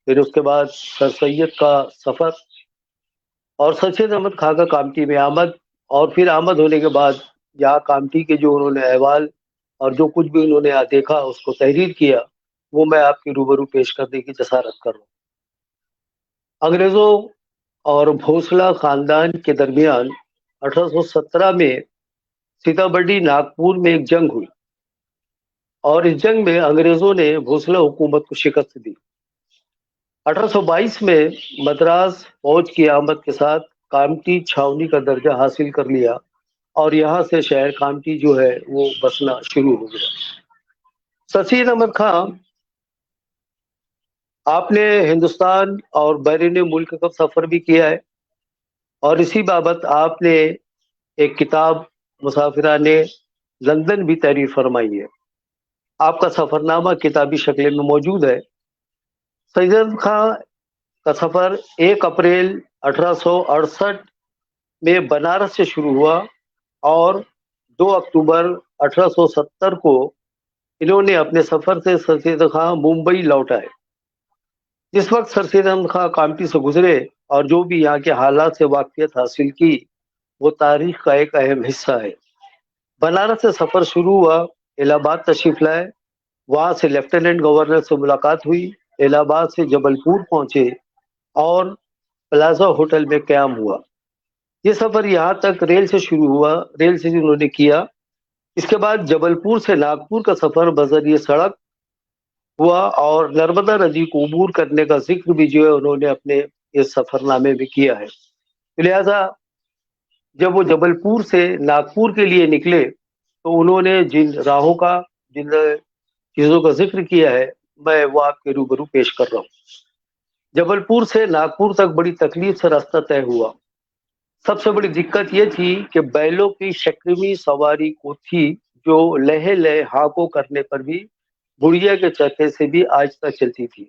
پھر اس کے بعد سر سید کا سفر اور سر سید احمد خان کا کامٹی میں آمد، اور پھر آمد ہونے کے بعد یہاں کامٹی کے جو انہوں نے احوال اور جو کچھ بھی انہوں نے دیکھا اس کو تحریر کیا، وہ میں آپ کے روبرو پیش کرنے کی جسارت کر رہا ہوں. انگریزوں اور بھوسلہ خاندان کے درمیان 1817 میں سیتابڑی ناگپور میں ایک جنگ ہوئی اور اس جنگ میں انگریزوں نے بھوسلہ حکومت کو شکست دی. 1822 میں مدراس فوج کی آمد کے ساتھ کامٹی چھاونی کا درجہ حاصل کر لیا اور یہاں سے شہر کامٹی جو ہے وہ بسنا شروع ہو گیا. سر سید احمد خان، آپ نے ہندوستان اور بیرون ملک کا سفر بھی کیا ہے اور اسی بابت آپ نے ایک کتاب مسافران لندن بھی تحریر فرمائی ہے. آپ کا سفر نامہ کتابی شکل میں موجود ہے. سید احمد خان کا سفر 1 اپریل 1868 میں بنارس سے شروع ہوا اور 2 اکتوبر 1870 کو انہوں نے اپنے سفر سے سر سید خان ممبئی لوٹائے. جس وقت سر سید احمد خان کامٹی سے گزرے اور جو بھی یہاں کے حالات سے واقفیت حاصل کی، وہ تاریخ کا ایک اہم حصہ ہے. بنارس سے سفر شروع ہوا، الہ آباد تشریف لائے، وہاں سے لیفٹیننٹ گورنر سے ملاقات ہوئی، الہ آباد سے جبل پور پہنچے اور پلازا ہوٹل میں قیام ہوا. یہ سفر یہاں تک ریل سے شروع ہوا، ریل سے انہوں نے کیا. اس کے بعد جبل پور سے ناگپور کا سفر بذریعہ سڑک ہوا اور نرمدا ندی کو عبور کرنے کا ذکر بھی جو ہے انہوں نے اپنے اس سفر نامے میں کیا ہے. لہذا جب وہ جبل پور سے ناگپور کے لیے نکلے تو انہوں نے جن راہوں کا، جن چیزوں کا ذکر کیا ہے، میں وہ آپ کے روبرو پیش کر رہا ہوں. جبل پور سے ناگپور تک بڑی تکلیف سے راستہ طے ہوا. سب سے بڑی دقت یہ تھی کہ بیلوں کی شکرمی سواری کو تھی جو لہے لہے ہاکوں کرنے پر بھی بڑھیا کے چرخے سے بھی آہستہ چلتی تھی.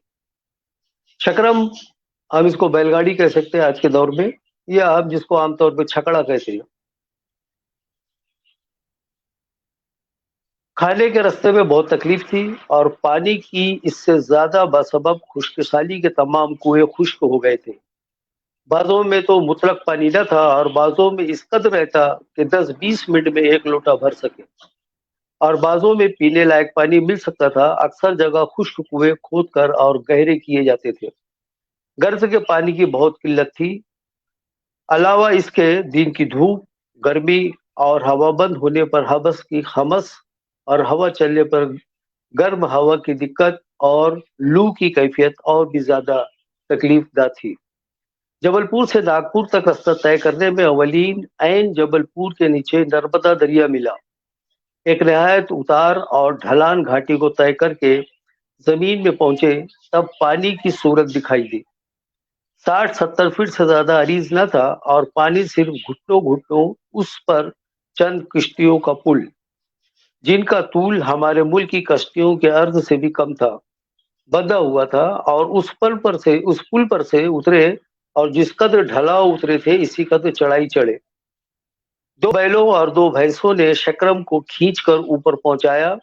شکرم، ہم اس کو بیل گاڑی کہہ سکتے ہیں آج کے دور میں، یا آپ جس کو عام طور پہ چھکڑا کہتے ہیں. کھانے کے راستے میں بہت تکلیف تھی اور پانی کی اس سے زیادہ بسبب خشک سالی کے تمام کنویں خشک ہو گئے تھے. بعضوں میں تو مطلق پانی نہ تھا اور بعضوں میں اس قدر رہتا کہ 10-20 منٹ میں 1 لوٹا بھر سکے، اور بعضوں میں پینے لائق پانی مل سکتا تھا. اکثر جگہ خشک کنویں کھود کر اور گہرے کیے جاتے تھے. گرد کے پانی کی بہت قلت تھی. علاوہ اس کے دن کی دھوپ، گرمی اور ہوا بند ہونے پر حبس کی خمس اور ہوا چلنے پر گرم ہوا کی دقت اور لو کی کیفیت اور بھی زیادہ تکلیف دہ تھی. جبل پور سے ناگپور تک راستہ طے کرنے میں اولین عین جبل پور کے نیچے نرمدا دریا ملا. ایک نہایت اتار اور ڈھلان گھاٹی کو طے کر کے زمین میں پہنچے تب پانی کی صورت دکھائی دی. 60-70 فٹ سے زیادہ عریض نہ تھا اور پانی صرف گھٹنوں گھٹنوں اس پر چند کشتیوں کا پل، جن کا طول ہمارے ملک کی کشتیوں کے عرض سے بھی کم تھا، بندھا ہوا تھا، اور اس پل پر سے اترے اور جس قدر ڈھلاؤ اترے تھے اسی قدر چڑھائی چڑھے. 2 بیلوں اور 2 بھینسوں نے شکرم کو کھینچ کر اوپر پہنچایا.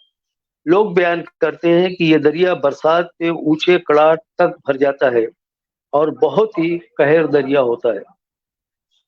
لوگ بیان کرتے ہیں کہ یہ دریا برسات میں اونچے کڑاٹ تک بھر جاتا ہے اور بہت ہی قہر دریا ہوتا ہے.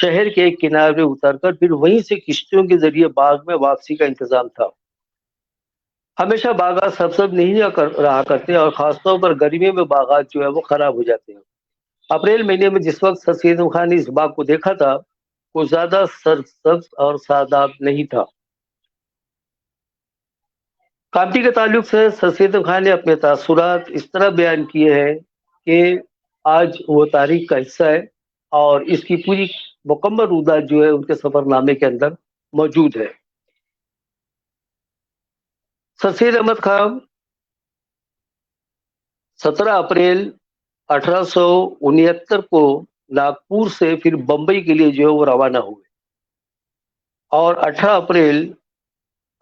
شہر کے ایک کنارے اتر کر پھر وہیں سے کشتیوں کے ذریعے باغ میں واپسی کا انتظام تھا۔ ہمیشہ باغات سرسبز نہیں رہا کرتے اور خاص طور پر گرمی میں باغات جو ہے وہ خراب ہو جاتے ہیں۔ اپریل مہینے میں جس وقت سر سید خان نے اس باغ کو دیکھا تھا وہ زیادہ سرسبز اور شاداب نہیں تھا۔ کامٹی کے تعلق سے سر سید خان نے اپنے تاثرات اس طرح بیان کیے ہیں کہ آج وہ تاریخ کا حصہ ہے اور اس کی پوری مکمل روایت جو ہے ان کے سفر نامے کے اندر موجود ہے۔ سر سید احمد خان 17 اپریل 1869 کو ناگپور سے پھر بمبئی کے لیے جو ہے وہ روانہ ہوئے اور 18 اپریل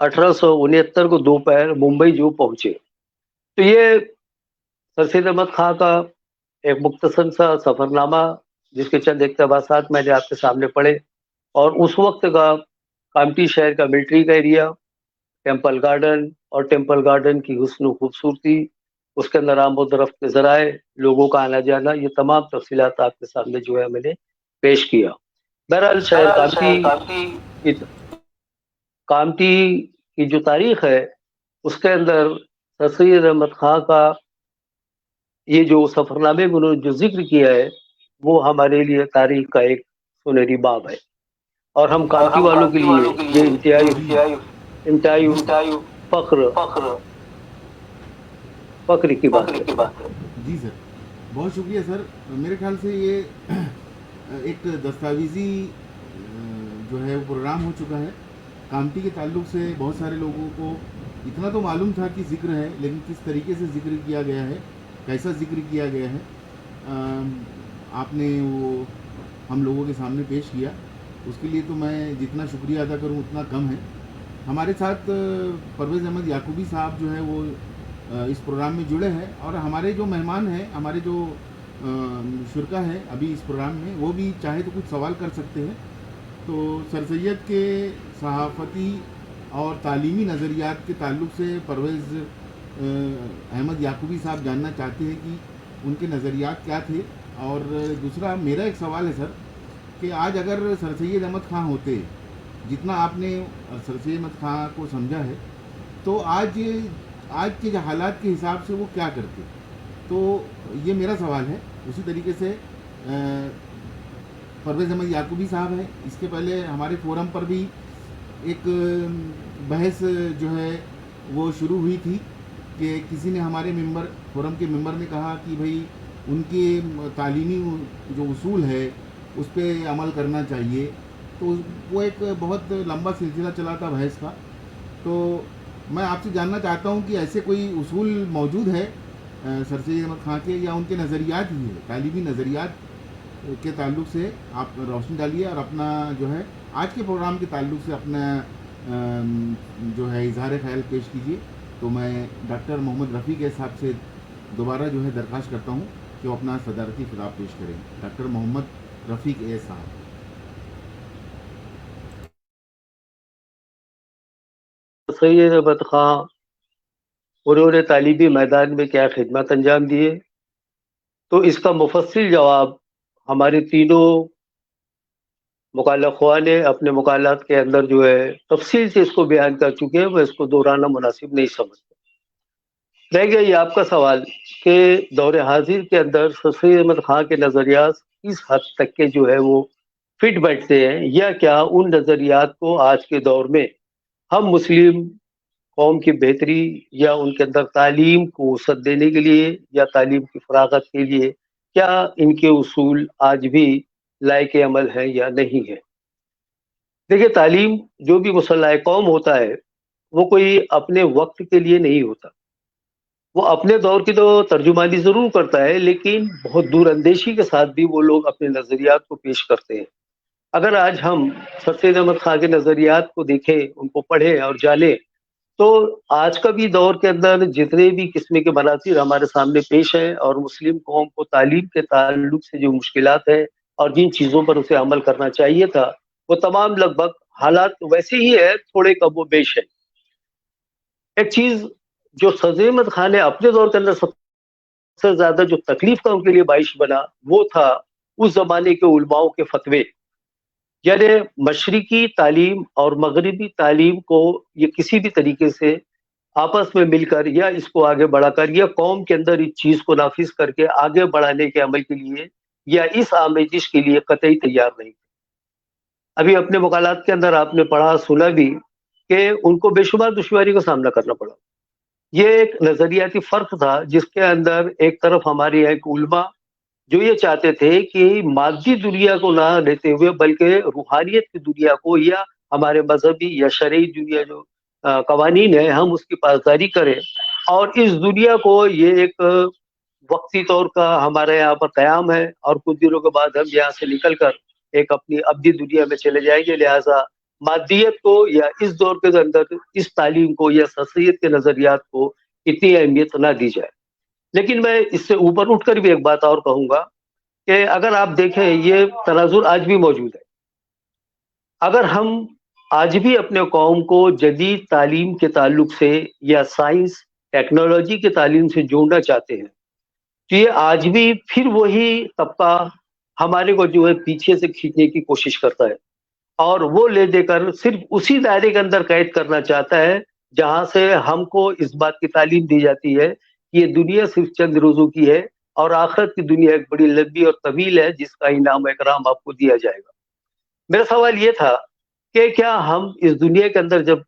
1869 کو دوپہر ممبئی جو پہنچے۔ تو یہ سر سید احمد خان کا ایک مختصر سا سفر نامہ جس کے چند اقتباسات میں نے آپ کے سامنے پڑھے، اور اس وقت کا کامٹی شہر کا ملٹری کا ایریا، ٹیمپل گارڈن اور ٹیمپل گارڈن کی حسن و خوبصورتی، اس کے اندر آمد و رفت کے ذرائع، لوگوں کا آنا جانا، یہ تمام تفصیلات آپ کے سامنے جو ہے میں نے پیش کیا۔ بہرحال شہر کامٹی کی جو تاریخ ہے اس کے اندر سر سید احمد خان کا یہ جو سفر نامے میں انہوں نے جو ذکر کیا ہے وہ ہمارے لیے تاریخ کا ایک سنہری باب ہے، اور ہم کامٹی والوں کے لیے یہ انتہائی فخر کی بات ہے۔ جی سر، بہت شکریہ سر۔ میرے خیال سے یہ ایک دستاویزی جو ہے وہ پروگرام ہو چکا ہے۔ کامٹی کے تعلق سے بہت سارے لوگوں کو اتنا تو معلوم تھا کہ ذکر ہے، لیکن کس طریقے سے ذکر کیا گیا ہے، کیسا ذکر کیا گیا ہے، آپ نے وہ ہم لوگوں کے سامنے پیش کیا۔ اس کے لیے تو میں جتنا شکریہ ادا کروں اتنا کم ہے۔ ہمارے ساتھ پرویز احمد یعقوبی صاحب جو ہے وہ اس پروگرام میں جڑے ہیں، اور ہمارے جو مہمان ہیں، ہمارے جو شرکا ہیں ابھی اس پروگرام میں، وہ بھی چاہے تو کچھ سوال کر سکتے ہیں۔ تو سر سید کے صحافتی اور تعلیمی نظریات کے تعلق سے پرویز احمد یعقوبی صاحب جاننا چاہتے ہیں کہ ان کے نظریات کیا تھے۔ اور دوسرا میرا ایک سوال ہے سر کہ آج اگر سر سید احمد خان ہوتے، جتنا آپ نے سر سید احمد خان کو سمجھا ہے، تو آج کے جو حالات کے حساب سے وہ کیا کرتے؟ تو یہ میرا سوال ہے۔ اسی طریقے سے پرویز احمد یعقوبی صاحب ہیں، اس کے پہلے ہمارے فورم پر بھی ایک بحث جو ہے وہ شروع ہوئی تھی کہ کسی نے ہمارے فورم کے ممبر نے کہا کہ بھئی ان کے تعلیمی جو اصول ہے اس پہ عمل کرنا چاہیے۔ تو وہ ایک بہت لمبا سلسلہ چلا تھا بحث کا۔ تو میں آپ سے جاننا چاہتا ہوں کہ ایسے کوئی اصول موجود ہے سر سید احمد خان کے، یا ان کے نظریات ہی ہے، تعلیمی نظریات کے تعلق سے آپ روشنی ڈالیے، اور اپنا جو ہے آج کے پروگرام کے تعلق سے اپنا جو ہے اظہار خیال پیش کیجیے۔ تو میں ڈاکٹر محمد رفیق صاحب سے دوبارہ جو ہے درخواست کرتا ہوں کہ وہ اپنا صدارتی خطاب پیش کریں۔ ڈاکٹر محمد رفیق صاحب۔ سید احمد خان انہوں نے تعلیمی میدان میں کیا خدمات انجام دیے، تو اس کا مفصل جواب ہمارے تینوں مقالہ خواہ نے اپنے مقالات کے اندر جو ہے تفصیل سے اس کو بیان کر چکے ہیں، وہ اس کو دہرانا مناسب نہیں سمجھتے۔ رہ گیا یہ آپ کا سوال کہ دور حاضر کے اندر سر سید احمد خان کے نظریات کس حد تک کے جو ہے وہ فٹ بیٹھتے ہیں، یا کیا ان نظریات کو آج کے دور میں ہم مسلم قوم کی بہتری یا ان کے اندر تعلیم کو وسعت دینے کے لیے یا تعلیم کی فراغت کے لیے کیا ان کے اصول آج بھی لائق عمل ہے یا نہیں ہے۔ دیکھیے، تعلیم جو بھی مسلح قوم ہوتا ہے وہ کوئی اپنے وقت کے لیے نہیں ہوتا، وہ اپنے دور کی تو ترجمانی ضرور کرتا ہے، لیکن بہت دور اندیشی کے ساتھ بھی وہ لوگ اپنے نظریات کو پیش کرتے ہیں۔ اگر آج ہم سر سید احمد خان کے نظریات کو دیکھیں، ان کو پڑھیں اور جانیں، تو آج کا بھی دور کے اندر جتنے بھی قسم کے مناظر ہمارے سامنے پیش ہیں، اور مسلم قوم کو تعلیم کے تعلق سے جو مشکلات ہیں اور جن چیزوں پر اسے عمل کرنا چاہیے تھا، وہ تمام لگ بھگ حالات ویسے ہی ہے، تھوڑے کم و بیش ہے۔ ایک چیز جو سر سید احمد خان نے اپنے دور کے اندر سب سے زیادہ جو تکلیف کا ان کے لیے باعث بنا، وہ تھا اس زمانے کے علماؤں کے فتوے۔ یعنی مشرقی تعلیم اور مغربی تعلیم کو یہ کسی بھی طریقے سے آپس میں مل کر یا اس کو آگے بڑھا کر یا قوم کے اندر اس چیز کو نافذ کر کے آگے بڑھانے کے عمل کے لیے یا اس آمیزش کے لیے قطعی تیار نہیں. ابھی اپنے مقالات کے اندر آپ نے پڑھا سنا بھی کہ ان کو بے شمار دشواری کا سامنا کرنا پڑا. یہ ایک نظریاتی فرق تھا جس کے اندر ایک طرف ہمارے یہاں کے علماء جو یہ چاہتے تھے کہ مادی دنیا کو نہ لیتے ہوئے بلکہ روحانیت کی دنیا کو یا ہمارے مذہبی یا شرعی دنیا جو قوانین ہے ہم اس کی پاسداری کریں اور اس دنیا کو یہ ایک وقتی طور کا ہمارے یہاں پر قیام ہے اور کچھ دنوں کے بعد ہم یہاں سے نکل کر ایک اپنی ابدی دنیا میں چلے جائیں گے. لہٰذا مادیت کو یا اس دور کے اندر اس تعلیم کو یا شخصیت کے نظریات کو اتنی اہمیت نہ دی جائے. لیکن میں اس سے اوپر اٹھ کر بھی ایک بات اور کہوں گا کہ اگر آپ دیکھیں یہ تناظر آج بھی موجود ہے. اگر ہم آج بھی اپنے قوم کو جدید تعلیم کے تعلق سے یا سائنس ٹیکنالوجی کے تعلیم سے جوڑنا چاہتے ہیں تو یہ آج بھی پھر وہی طبقہ ہمارے کو جو ہے پیچھے سے کھینچنے کی کوشش کرتا ہے اور وہ لے دے کر صرف اسی دائرے کے اندر قید کرنا چاہتا ہے جہاں سے ہم کو اس بات کی تعلیم دی جاتی ہے کہ یہ دنیا صرف چند روزوں کی ہے اور آخرت کی دنیا ایک بڑی لمبی اور طویل ہے جس کا انعام و اکرام آپ کو دیا جائے گا. میرا سوال یہ تھا کہ کیا ہم اس دنیا کے اندر جب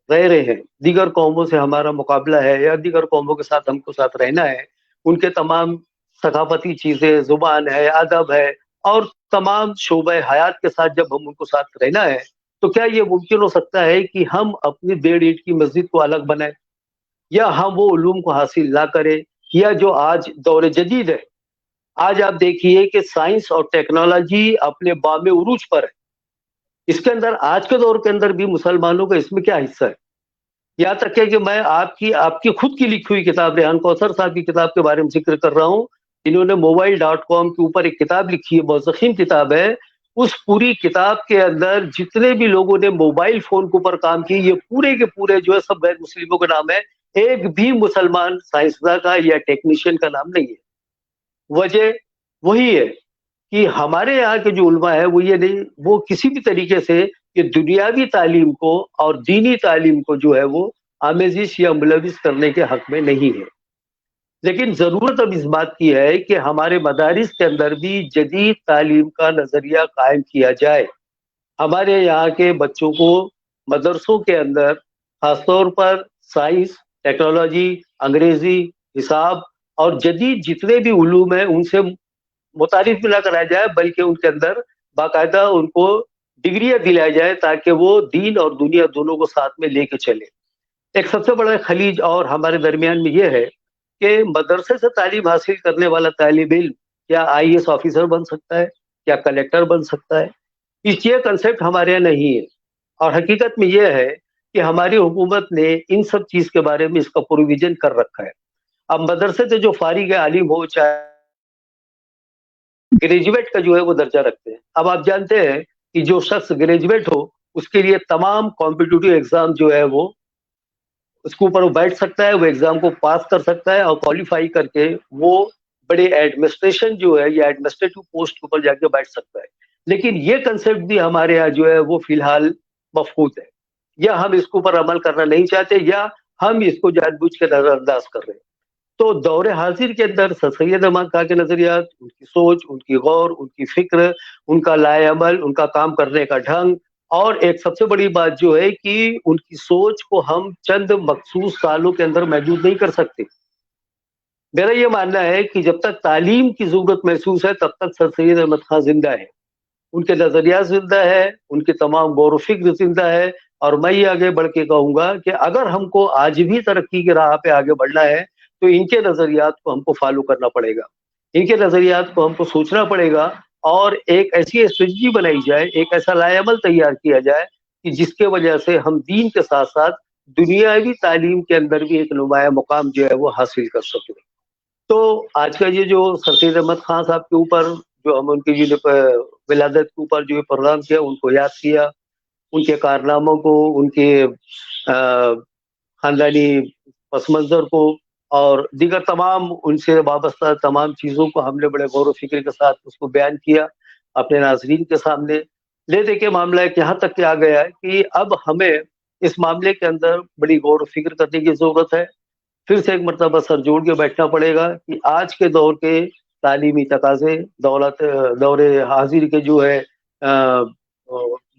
رہ رہے ہیں دیگر قوموں سے ہمارا مقابلہ ہے یا دیگر قوموں کے ساتھ ہم کو ساتھ رہنا ہے, ان کے تمام ثقافتی چیزیں زبان ہے ادب ہے اور تمام شعبہ حیات کے ساتھ جب ہم ان کو ساتھ رہنا ہے تو کیا یہ ممکن ہو سکتا ہے کہ ہم اپنی 1.5 اینٹ کی مسجد کو الگ بنائیں یا ہم وہ علوم کو حاصل نہ کریں یا جو آج دور جدید ہے. آج آپ دیکھیے کہ سائنس اور ٹیکنالوجی اپنے بام عروج پر ہے. اس کے اندر آج کے دور کے اندر بھی مسلمانوں کا اس میں کیا حصہ ہے؟ یہاں تک کہ میں آپ کی خود کی لکھی ہوئی کتاب ریحان کوثر صاحب کی کتاب کے بارے میں ذکر کر رہا ہوں. انہوں نے mobile.com کے اوپر ایک کتاب لکھی ہے, بہت ضخیم کتاب ہے. اس پوری کتاب کے اندر جتنے بھی لوگوں نے موبائل فون کے اوپر کام کی یہ پورے کے پورے جو ہے سب غیر مسلموں کا نام ہے, ایک بھی مسلمان سائنسداں کا یا ٹیکنیشین کا نام نہیں ہے. وجہ وہی ہے کہ ہمارے یہاں کے جو علماء ہے وہ یہ نہیں, وہ کسی بھی طریقے سے کہ دنیاوی تعلیم کو اور دینی تعلیم کو جو ہے وہ آمیزش یا ملوث کرنے کے حق میں نہیں ہے. لیکن ضرورت اب اس بات کی ہے کہ ہمارے مدارس کے اندر بھی جدید تعلیم کا نظریہ قائم کیا جائے. ہمارے یہاں کے بچوں کو مدرسوں کے اندر خاص طور پر سائنس ٹیکنالوجی انگریزی حساب اور جدید جتنے بھی علوم ہیں ان سے متعارف نہ کرایا جائے بلکہ ان کے اندر باقاعدہ ان کو ڈگریاں دلائی جائے تاکہ وہ دین اور دنیا دونوں کو ساتھ میں لے کے چلے. ایک سب سے بڑا خلیج اور ہمارے درمیان میں یہ ہے کہ مدرسے سے تعلیم حاصل کرنے والا طالب علم کیا IAS آفیسر بن سکتا ہے, کیا کلیکٹر بن سکتا ہے؟ یہ کنسیپٹ ہمارے یہاں نہیں ہے اور حقیقت میں یہ ہے کہ ہماری حکومت نے ان سب چیز کے بارے میں اس کا پروویژن کر رکھا ہے. اب مدرسے سے جو فارغ عالم ہو چاہے گریجویٹ کا جو ہے وہ درجہ رکھتے ہیں. اب آپ جانتے ہیں کہ جو شخص گریجویٹ ہو اس کے لیے تمام کمپیٹیٹیو ایگزام جو ہے وہ اس کے اوپر وہ بیٹھ سکتا ہے, وہ ایگزام کو پاس کر سکتا ہے اور کوالیفائی کر کے وہ بڑے ایڈمنسٹریشن جو ہے یا ایڈمنسٹریٹو پوسٹ کے اوپر جا کے بیٹھ سکتا ہے. لیکن یہ کنسیپٹ بھی ہمارے یہاں جو ہے وہ فی الحال مفقود ہے, یا ہم اس کے اوپر عمل کرنا نہیں چاہتے یا ہم اس کو جان بوجھ کے نظر انداز کر رہے ہیں. تو دور حاضر کے اندر سر سید احمد خان کے نظریات, ان کی سوچ, ان کی غور, ان کی فکر, ان کا لائے عمل, ان کا کام کرنے کا ڈھنگ اور ایک سب سے بڑی بات جو ہے کہ ان کی سوچ کو ہم چند مخصوص سالوں کے اندر محدود نہیں کر سکتے. میرا یہ ماننا ہے کہ جب تک تعلیم کی ضرورت محسوس ہے تب تک سر سید احمد خان زندہ ہے, ان کے نظریات زندہ ہے, ان کے تمام غور و فکر زندہ ہے. اور میں یہ آگے بڑھ کے کہوں گا کہ اگر ہم کو آج بھی ترقی کی راہ پہ آگے بڑھنا ہے تو ان کے نظریات کو ہم کو فالو کرنا پڑے گا, ان کے نظریات کو ہم کو سوچنا پڑے گا اور ایک ایسی اسٹریٹجی بنائی جائے, ایک ایسا لائے عمل تیار کیا جائے کہ جس کے وجہ سے ہم دین کے ساتھ ساتھ دنیاوی تعلیم کے اندر بھی ایک نمایاں مقام جو ہے وہ حاصل کر سکیں. تو آج کا یہ جو سر سید احمد خان صاحب کے اوپر جو ہم ان کی ولادت کے اوپر جو پروگرام کیا, ان کو یاد کیا, ان کے کارناموں کو, ان کے خاندانی پس منظر کو اور دیگر تمام ان سے وابستہ تمام چیزوں کو ہم نے بڑے غور و فکر کے ساتھ اس کو بیان کیا اپنے ناظرین کے سامنے. لے دے کے معاملہ ایک یہاں تک کہ آ گیا ہے کہ اب ہمیں اس معاملے کے اندر بڑی غور و فکر کرنے کی ضرورت ہے. پھر سے ایک مرتبہ سر جوڑ کے بیٹھنا پڑے گا کہ آج کے دور کے تعلیمی تقاضے، دور حاضر کے جو ہے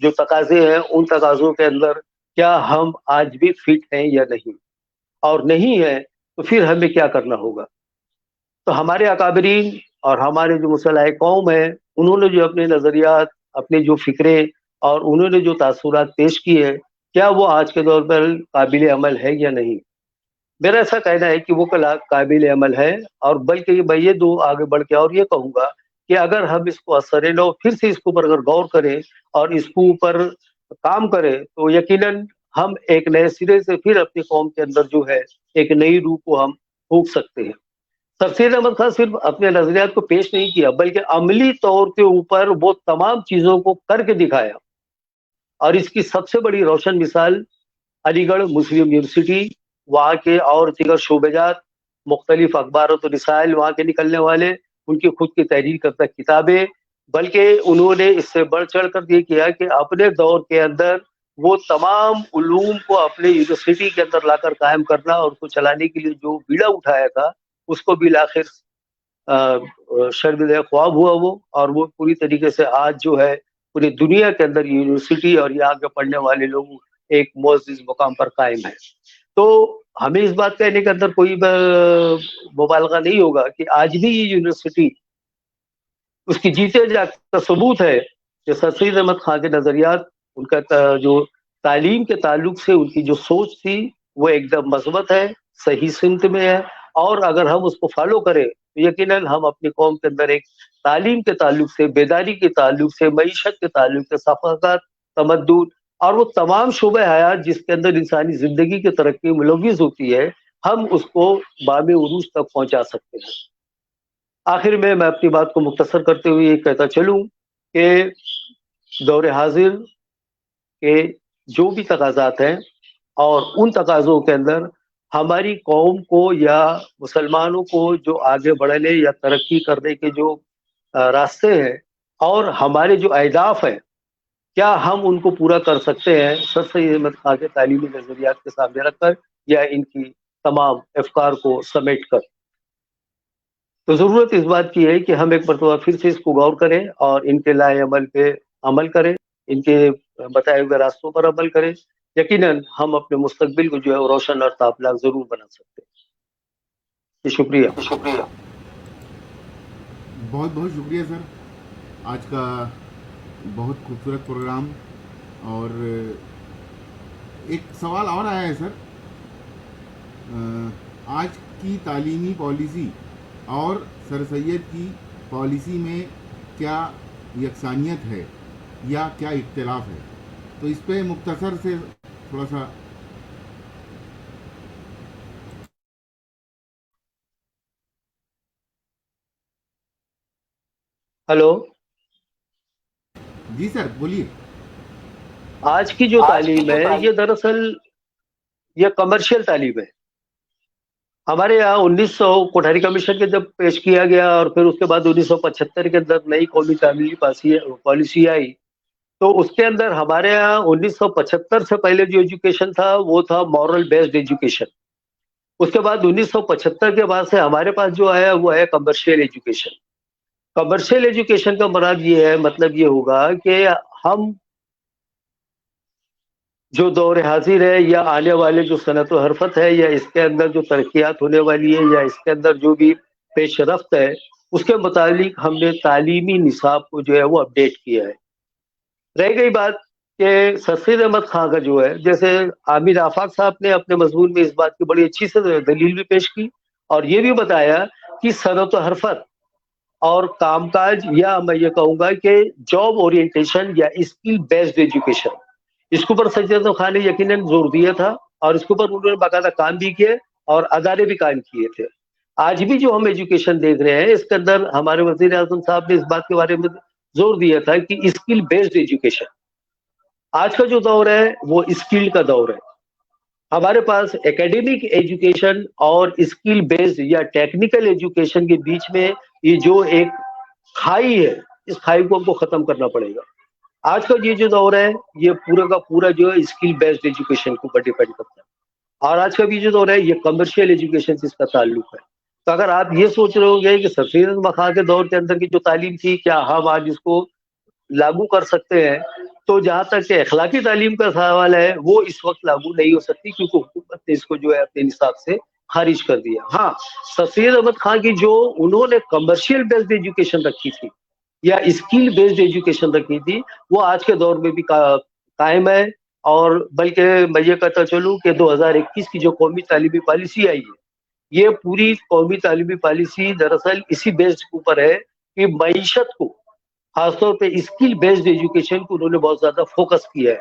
جو تقاضے ہیں، ان تقاضوں کے اندر کیا ہم آج بھی فٹ ہیں یا نہیں، اور نہیں ہے تو پھر ہمیں کیا کرنا ہوگا. تو ہمارے اکابرین اور ہمارے جو مسلح قوم ہیں، انہوں نے جو اپنے نظریات، اپنے جو فکریں اور انہوں نے جو تاثرات پیش کیے ہیں، کیا وہ آج کے دور پر قابل عمل ہے یا نہیں. میرا ایسا کہنا ہے کہ وہ قابل عمل ہے، اور بلکہ میں یہ دو آگے بڑھ کے اور یہ کہوں گا کہ اگر ہم اس کو اثر نو پھر سے اس کے اوپر اگر غور کریں اور اس کے اوپر کام کریں تو یقیناً ہم ایک نئے سرے سے پھر اپنی قوم کے اندر جو ہے ایک نئی روح کو ہم پھونک سکتے ہیں. سر سید احمد خان صرف اپنے نظریات کو پیش نہیں کیا بلکہ عملی طور کے اوپر وہ تمام چیزوں کو کر کے دکھایا، اور اس کی سب سے بڑی روشن مثال علی گڑھ مسلم یونیورسٹی، وہاں کے اور دیگر شعبے جات، مختلف اخبارات و رسائل وہاں کے نکلنے والے، ان کی خود کی تحریر کردہ کتابیں، بلکہ انہوں نے اس سے بڑھ چڑھ کر یہ کیا کہ اپنے دور کے اندر وہ تمام علوم کو اپنے یونیورسٹی کے اندر لا کر قائم کرنا اور اس کو چلانے کے لیے جو بیڑا اٹھایا تھا اس کو بھی بالآخر شرمندہ خواب ہوا وہ، اور وہ پوری طریقے سے آج جو ہے پوری دنیا کے اندر یونیورسٹی اور یہاں کے پڑھنے والے لوگ ایک معزز مقام پر قائم ہے. تو ہمیں اس بات کہنے کے اندر کوئی مبالغہ نہیں ہوگا کہ آج بھی یہ یونیورسٹی اس کی جیتے جاگتا ثبوت ہے کہ سر سید احمد خان کے نظریات، ان کا جو تعلیم کے تعلق سے ان کی جو سوچ تھی وہ ایک دم مثبت ہے، صحیح سمت میں ہے، اور اگر ہم اس کو فالو کریں تو یقیناً ہم اپنی قوم کے اندر ایک تعلیم کے تعلق سے، بیداری کے تعلق سے، معیشت کے تعلق سے، ثقافت، تمدن اور وہ تمام شعبہ حیات جس کے اندر انسانی زندگی کی ترقی ملوث ہوتی ہے، ہم اس کو بام عروج تک پہنچا سکتے ہیں. آخر میں اپنی بات کو مختصر کرتے ہوئے یہ کہتا چلوں کہ دور حاضر کے جو بھی تقاضات ہیں اور ان تقاضوں کے اندر ہماری قوم کو یا مسلمانوں کو جو آگے بڑھنے یا ترقی کرنے کے جو راستے ہیں اور ہمارے جو اہداف ہیں، کیا ہم ان کو پورا کر سکتے ہیں سر سید احمد خان کے تعلیمی نظریات کے سامنے رکھ کر یا ان کی تمام افکار کو سمیٹ کر. تو ضرورت اس بات کی ہے کہ ہم ایک مرتبہ پھر سے اس کو غور کریں اور ان کے لائے عمل پہ عمل کریں، ان کے بتائے ہوئے راستوں پر عمل کریں. یقیناً ہم اپنے مستقبل کو جو ہے روشن اور تابناک ضرور بنا سکتے ہیں. شکریہ. بہت بہت شکریہ سر، آج کا بہت خوبصورت پروگرام. اور ایک سوال اور آیا ہے سر، آج کی تعلیمی پالیسی اور سر سید کی پالیسی میں کیا یکسانیت ہے یا کیا اختلاف ہے؟ تو اس پہ مختصر سے تھوڑا سا. ہلو جی سر بولیے. آج کی جو تعلیم ہے یہ دراصل یہ کمرشل تعلیم ہے. ہمارے یہاں 1900 کوٹھاری کمیشن کے جب پیش کیا گیا اور پھر اس کے بعد 1975 کے اندر نئی قومی تعلیمی پالیسی آئی، تو اس کے اندر ہمارے یہاں 1975 سے پہلے جو ایجوکیشن تھا وہ تھا مورل بیسڈ ایجوکیشن. اس کے بعد 1975 کے بعد سے ہمارے پاس جو آیا وہ ہے کمرشل ایجوکیشن. کمرشل ایجوکیشن کا مراد یہ ہے، مطلب یہ ہوگا کہ ہم جو دور حاضر ہے یا آنے والے جو صنعت و حرفت ہے یا اس کے اندر جو ترقیات ہونے والی ہے یا اس کے اندر جو بھی پیش رفت ہے، اس کے متعلق ہم نے تعلیمی نصاب کو جو ہے وہ اپڈیٹ کیا ہے. رہ گئی بات کہ سر سید احمد خان کا جو ہے، جیسے عامر آفاق صاحب نے اپنے مضمون میں اس بات کی بڑی اچھی سے دلیل بھی پیش کی اور یہ بھی بتایا کہ صنعت و حرفت اور کام کاج، یا میں یہ کہوں گا کہ جاب اورینٹیشن یا اسکل بیسڈ ایجوکیشن، اس کے اوپر سید احمد خان نے یقیناً زور دیا تھا اور اس کے اوپر انہوں نے باقاعدہ کام بھی کیے اور ادارے بھی قائم کیے تھے. آج بھی جو ہم ایجوکیشن دیکھ رہے ہیں اس کے اندر ہمارے وزیر اعظم صاحب نے اس بات کے بارے میں زور دیا تھا کہ اسکل بیسڈ ایجوکیشن. آج کا جو دور ہے وہ اسکل کا دور ہے. ہمارے پاس اکیڈمک ایجوکیشن اور اسکل بیسڈ یا ٹیکنیکل ایجوکیشن کے بیچ میں یہ جو ایک کھائی ہے، اس کھائی کو ہم کو ختم کرنا پڑے گا. آج کا یہ جو دور ہے یہ پورا کا پورا جو ہے اسکل بیسڈ ایجوکیشن کے اوپر ڈیپینڈ کرتا ہے، اور آج کا بھی جو دور ہے یہ کمرشل ایجوکیشن سے اس کا تعلق ہے. تو اگر آپ یہ سوچ رہے ہوں گے کہ سر سید احمد خان کے دور کے اندر کی جو تعلیم تھی کیا ہم آج اس کو لاگو کر سکتے ہیں، تو جہاں تک کہ اخلاقی تعلیم کا سوال ہے وہ اس وقت لاگو نہیں ہو سکتی، کیونکہ حکومت نے اس کو جو ہے اپنے نصاب سے خارج کر دیا. ہاں، سر سید احمد خان کی جو انہوں نے کمرشل بیسڈ ایجوکیشن رکھی تھی یا اسکل بیسڈ ایجوکیشن رکھی تھی وہ آج کے دور میں بھی قائم ہے. اور بلکہ میں یہ کہتا چلوں کہ 2021 کی جو قومی تعلیمی پالیسی آئی ہے یہ پوری قومی تعلیمی پالیسی دراصل اسی بیسڈ کے اوپر ہے کہ معیشت کو خاص طور پہ اسکل بیسڈ ایجوکیشن کو انہوں نے بہت زیادہ فوکس کیا ہے.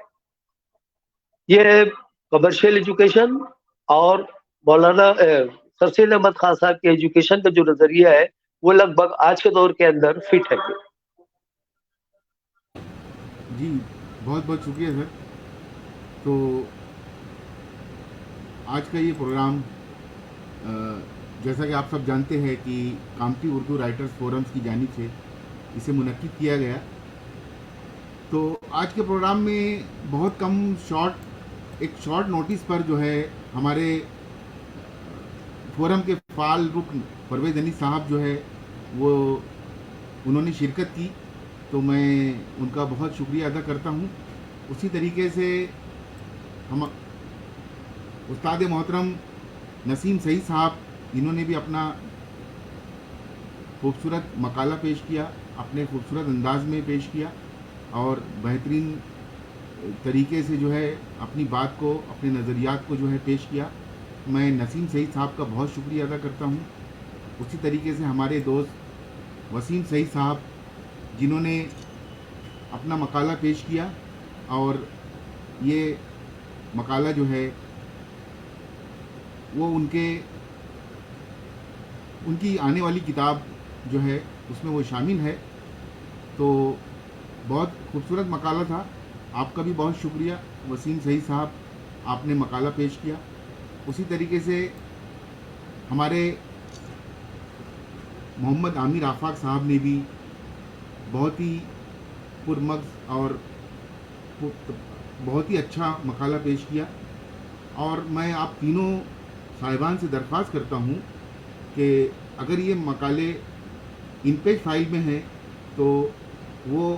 یہ کمرشل ایجوکیشن اور مولانا سر سید احمد خان صاحب کے ایجوکیشن کا جو نظریہ ہے وہ لگ بھگ آج کے دور کے اندر فٹ ہے. جی بہت بہت شکریہ سر. تو آج کا یہ پروگرام جیسا کہ آپ سب جانتے ہیں کہ کامتی اردو رائٹرز فورمز کی جانب سے اسے منعقد کیا گیا. تو آج کے پروگرام میں بہت کم ایک شارٹ نوٹس پر جو ہے ہمارے فورم کے فعال رکن پرویز انیس صاحب جو ہے وہ انہوں نے شرکت کی، تو میں ان کا بہت شکریہ ادا کرتا ہوں. اسی طریقے سے ہم استاد محترم نسیم سعید صاحب جنہوں نے بھی اپنا خوبصورت مقالہ پیش کیا، اپنے خوبصورت انداز میں پیش کیا اور بہترین طریقے سے جو ہے اپنی بات کو، اپنے نظریات کو جو ہے پیش کیا. میں نسیم سعید صاحب کا بہت شکریہ ادا کرتا ہوں. اسی طریقے سے ہمارے دوست وسیم سعید صاحب جنہوں نے اپنا مقالہ پیش کیا اور یہ مقالہ جو ہے وہ ان کی آنے والی کتاب جو ہے اس میں وہ شامل ہے. تو بہت خوبصورت مقالہ تھا. آپ کا بھی بہت شکریہ وسیم سعید صاحب، آپ نے مقالہ پیش کیا. اسی طریقے سے ہمارے محمد عامر آفاق صاحب نے بھی بہت ہی پرمغز اور بہت ہی اچھا مقالہ پیش کیا. اور میں آپ تینوں صاحبان سے درخواست کرتا ہوں کہ اگر یہ مقالے ان پیج فائل میں ہیں تو وہ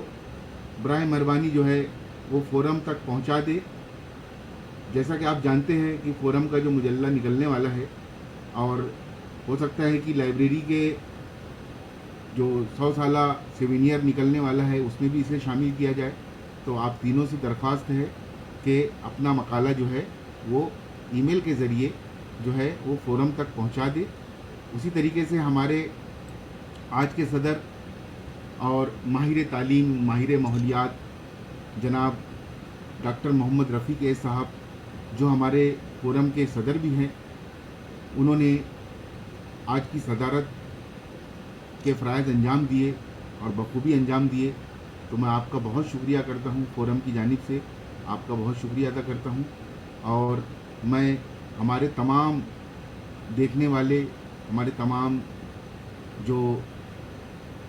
برائے مہربانی جو ہے وہ فورم تک پہنچا دے. جیسا کہ آپ جانتے ہیں کہ فورم کا جو مجلہ نکلنے والا ہے اور ہو سکتا ہے کہ لائبریری کے جو 100 سالہ سیمینئر نکلنے والا ہے اس میں بھی اسے شامل کیا جائے. تو آپ تینوں سے درخواست ہے کہ اپنا مقالہ جو ہے وہ ای میل کے ذریعے جو ہے وہ فورم تک پہنچا دے. اسی طریقے سے ہمارے آج کے صدر اور ماہر تعلیم، ماہر ماحولیات جناب ڈاکٹر محمد رفیق اے صاحب جو ہمارے فورم کے صدر بھی ہیں، انہوں نے آج کی صدارت کے فرائض انجام دیے اور بخوبی انجام دیے. تو میں آپ کا بہت شکریہ کرتا ہوں، فورم کی جانب سے آپ کا بہت شکریہ ادا کرتا ہوں. اور میں ہمارے تمام دیکھنے والے، ہمارے تمام جو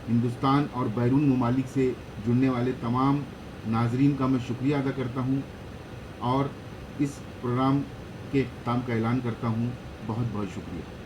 ہندوستان اور بیرون ممالک سے جڑنے والے تمام ناظرین کا میں شکریہ ادا کرتا ہوں اور اس پروگرام کے اختتام کا اعلان کرتا ہوں. بہت بہت شکریہ.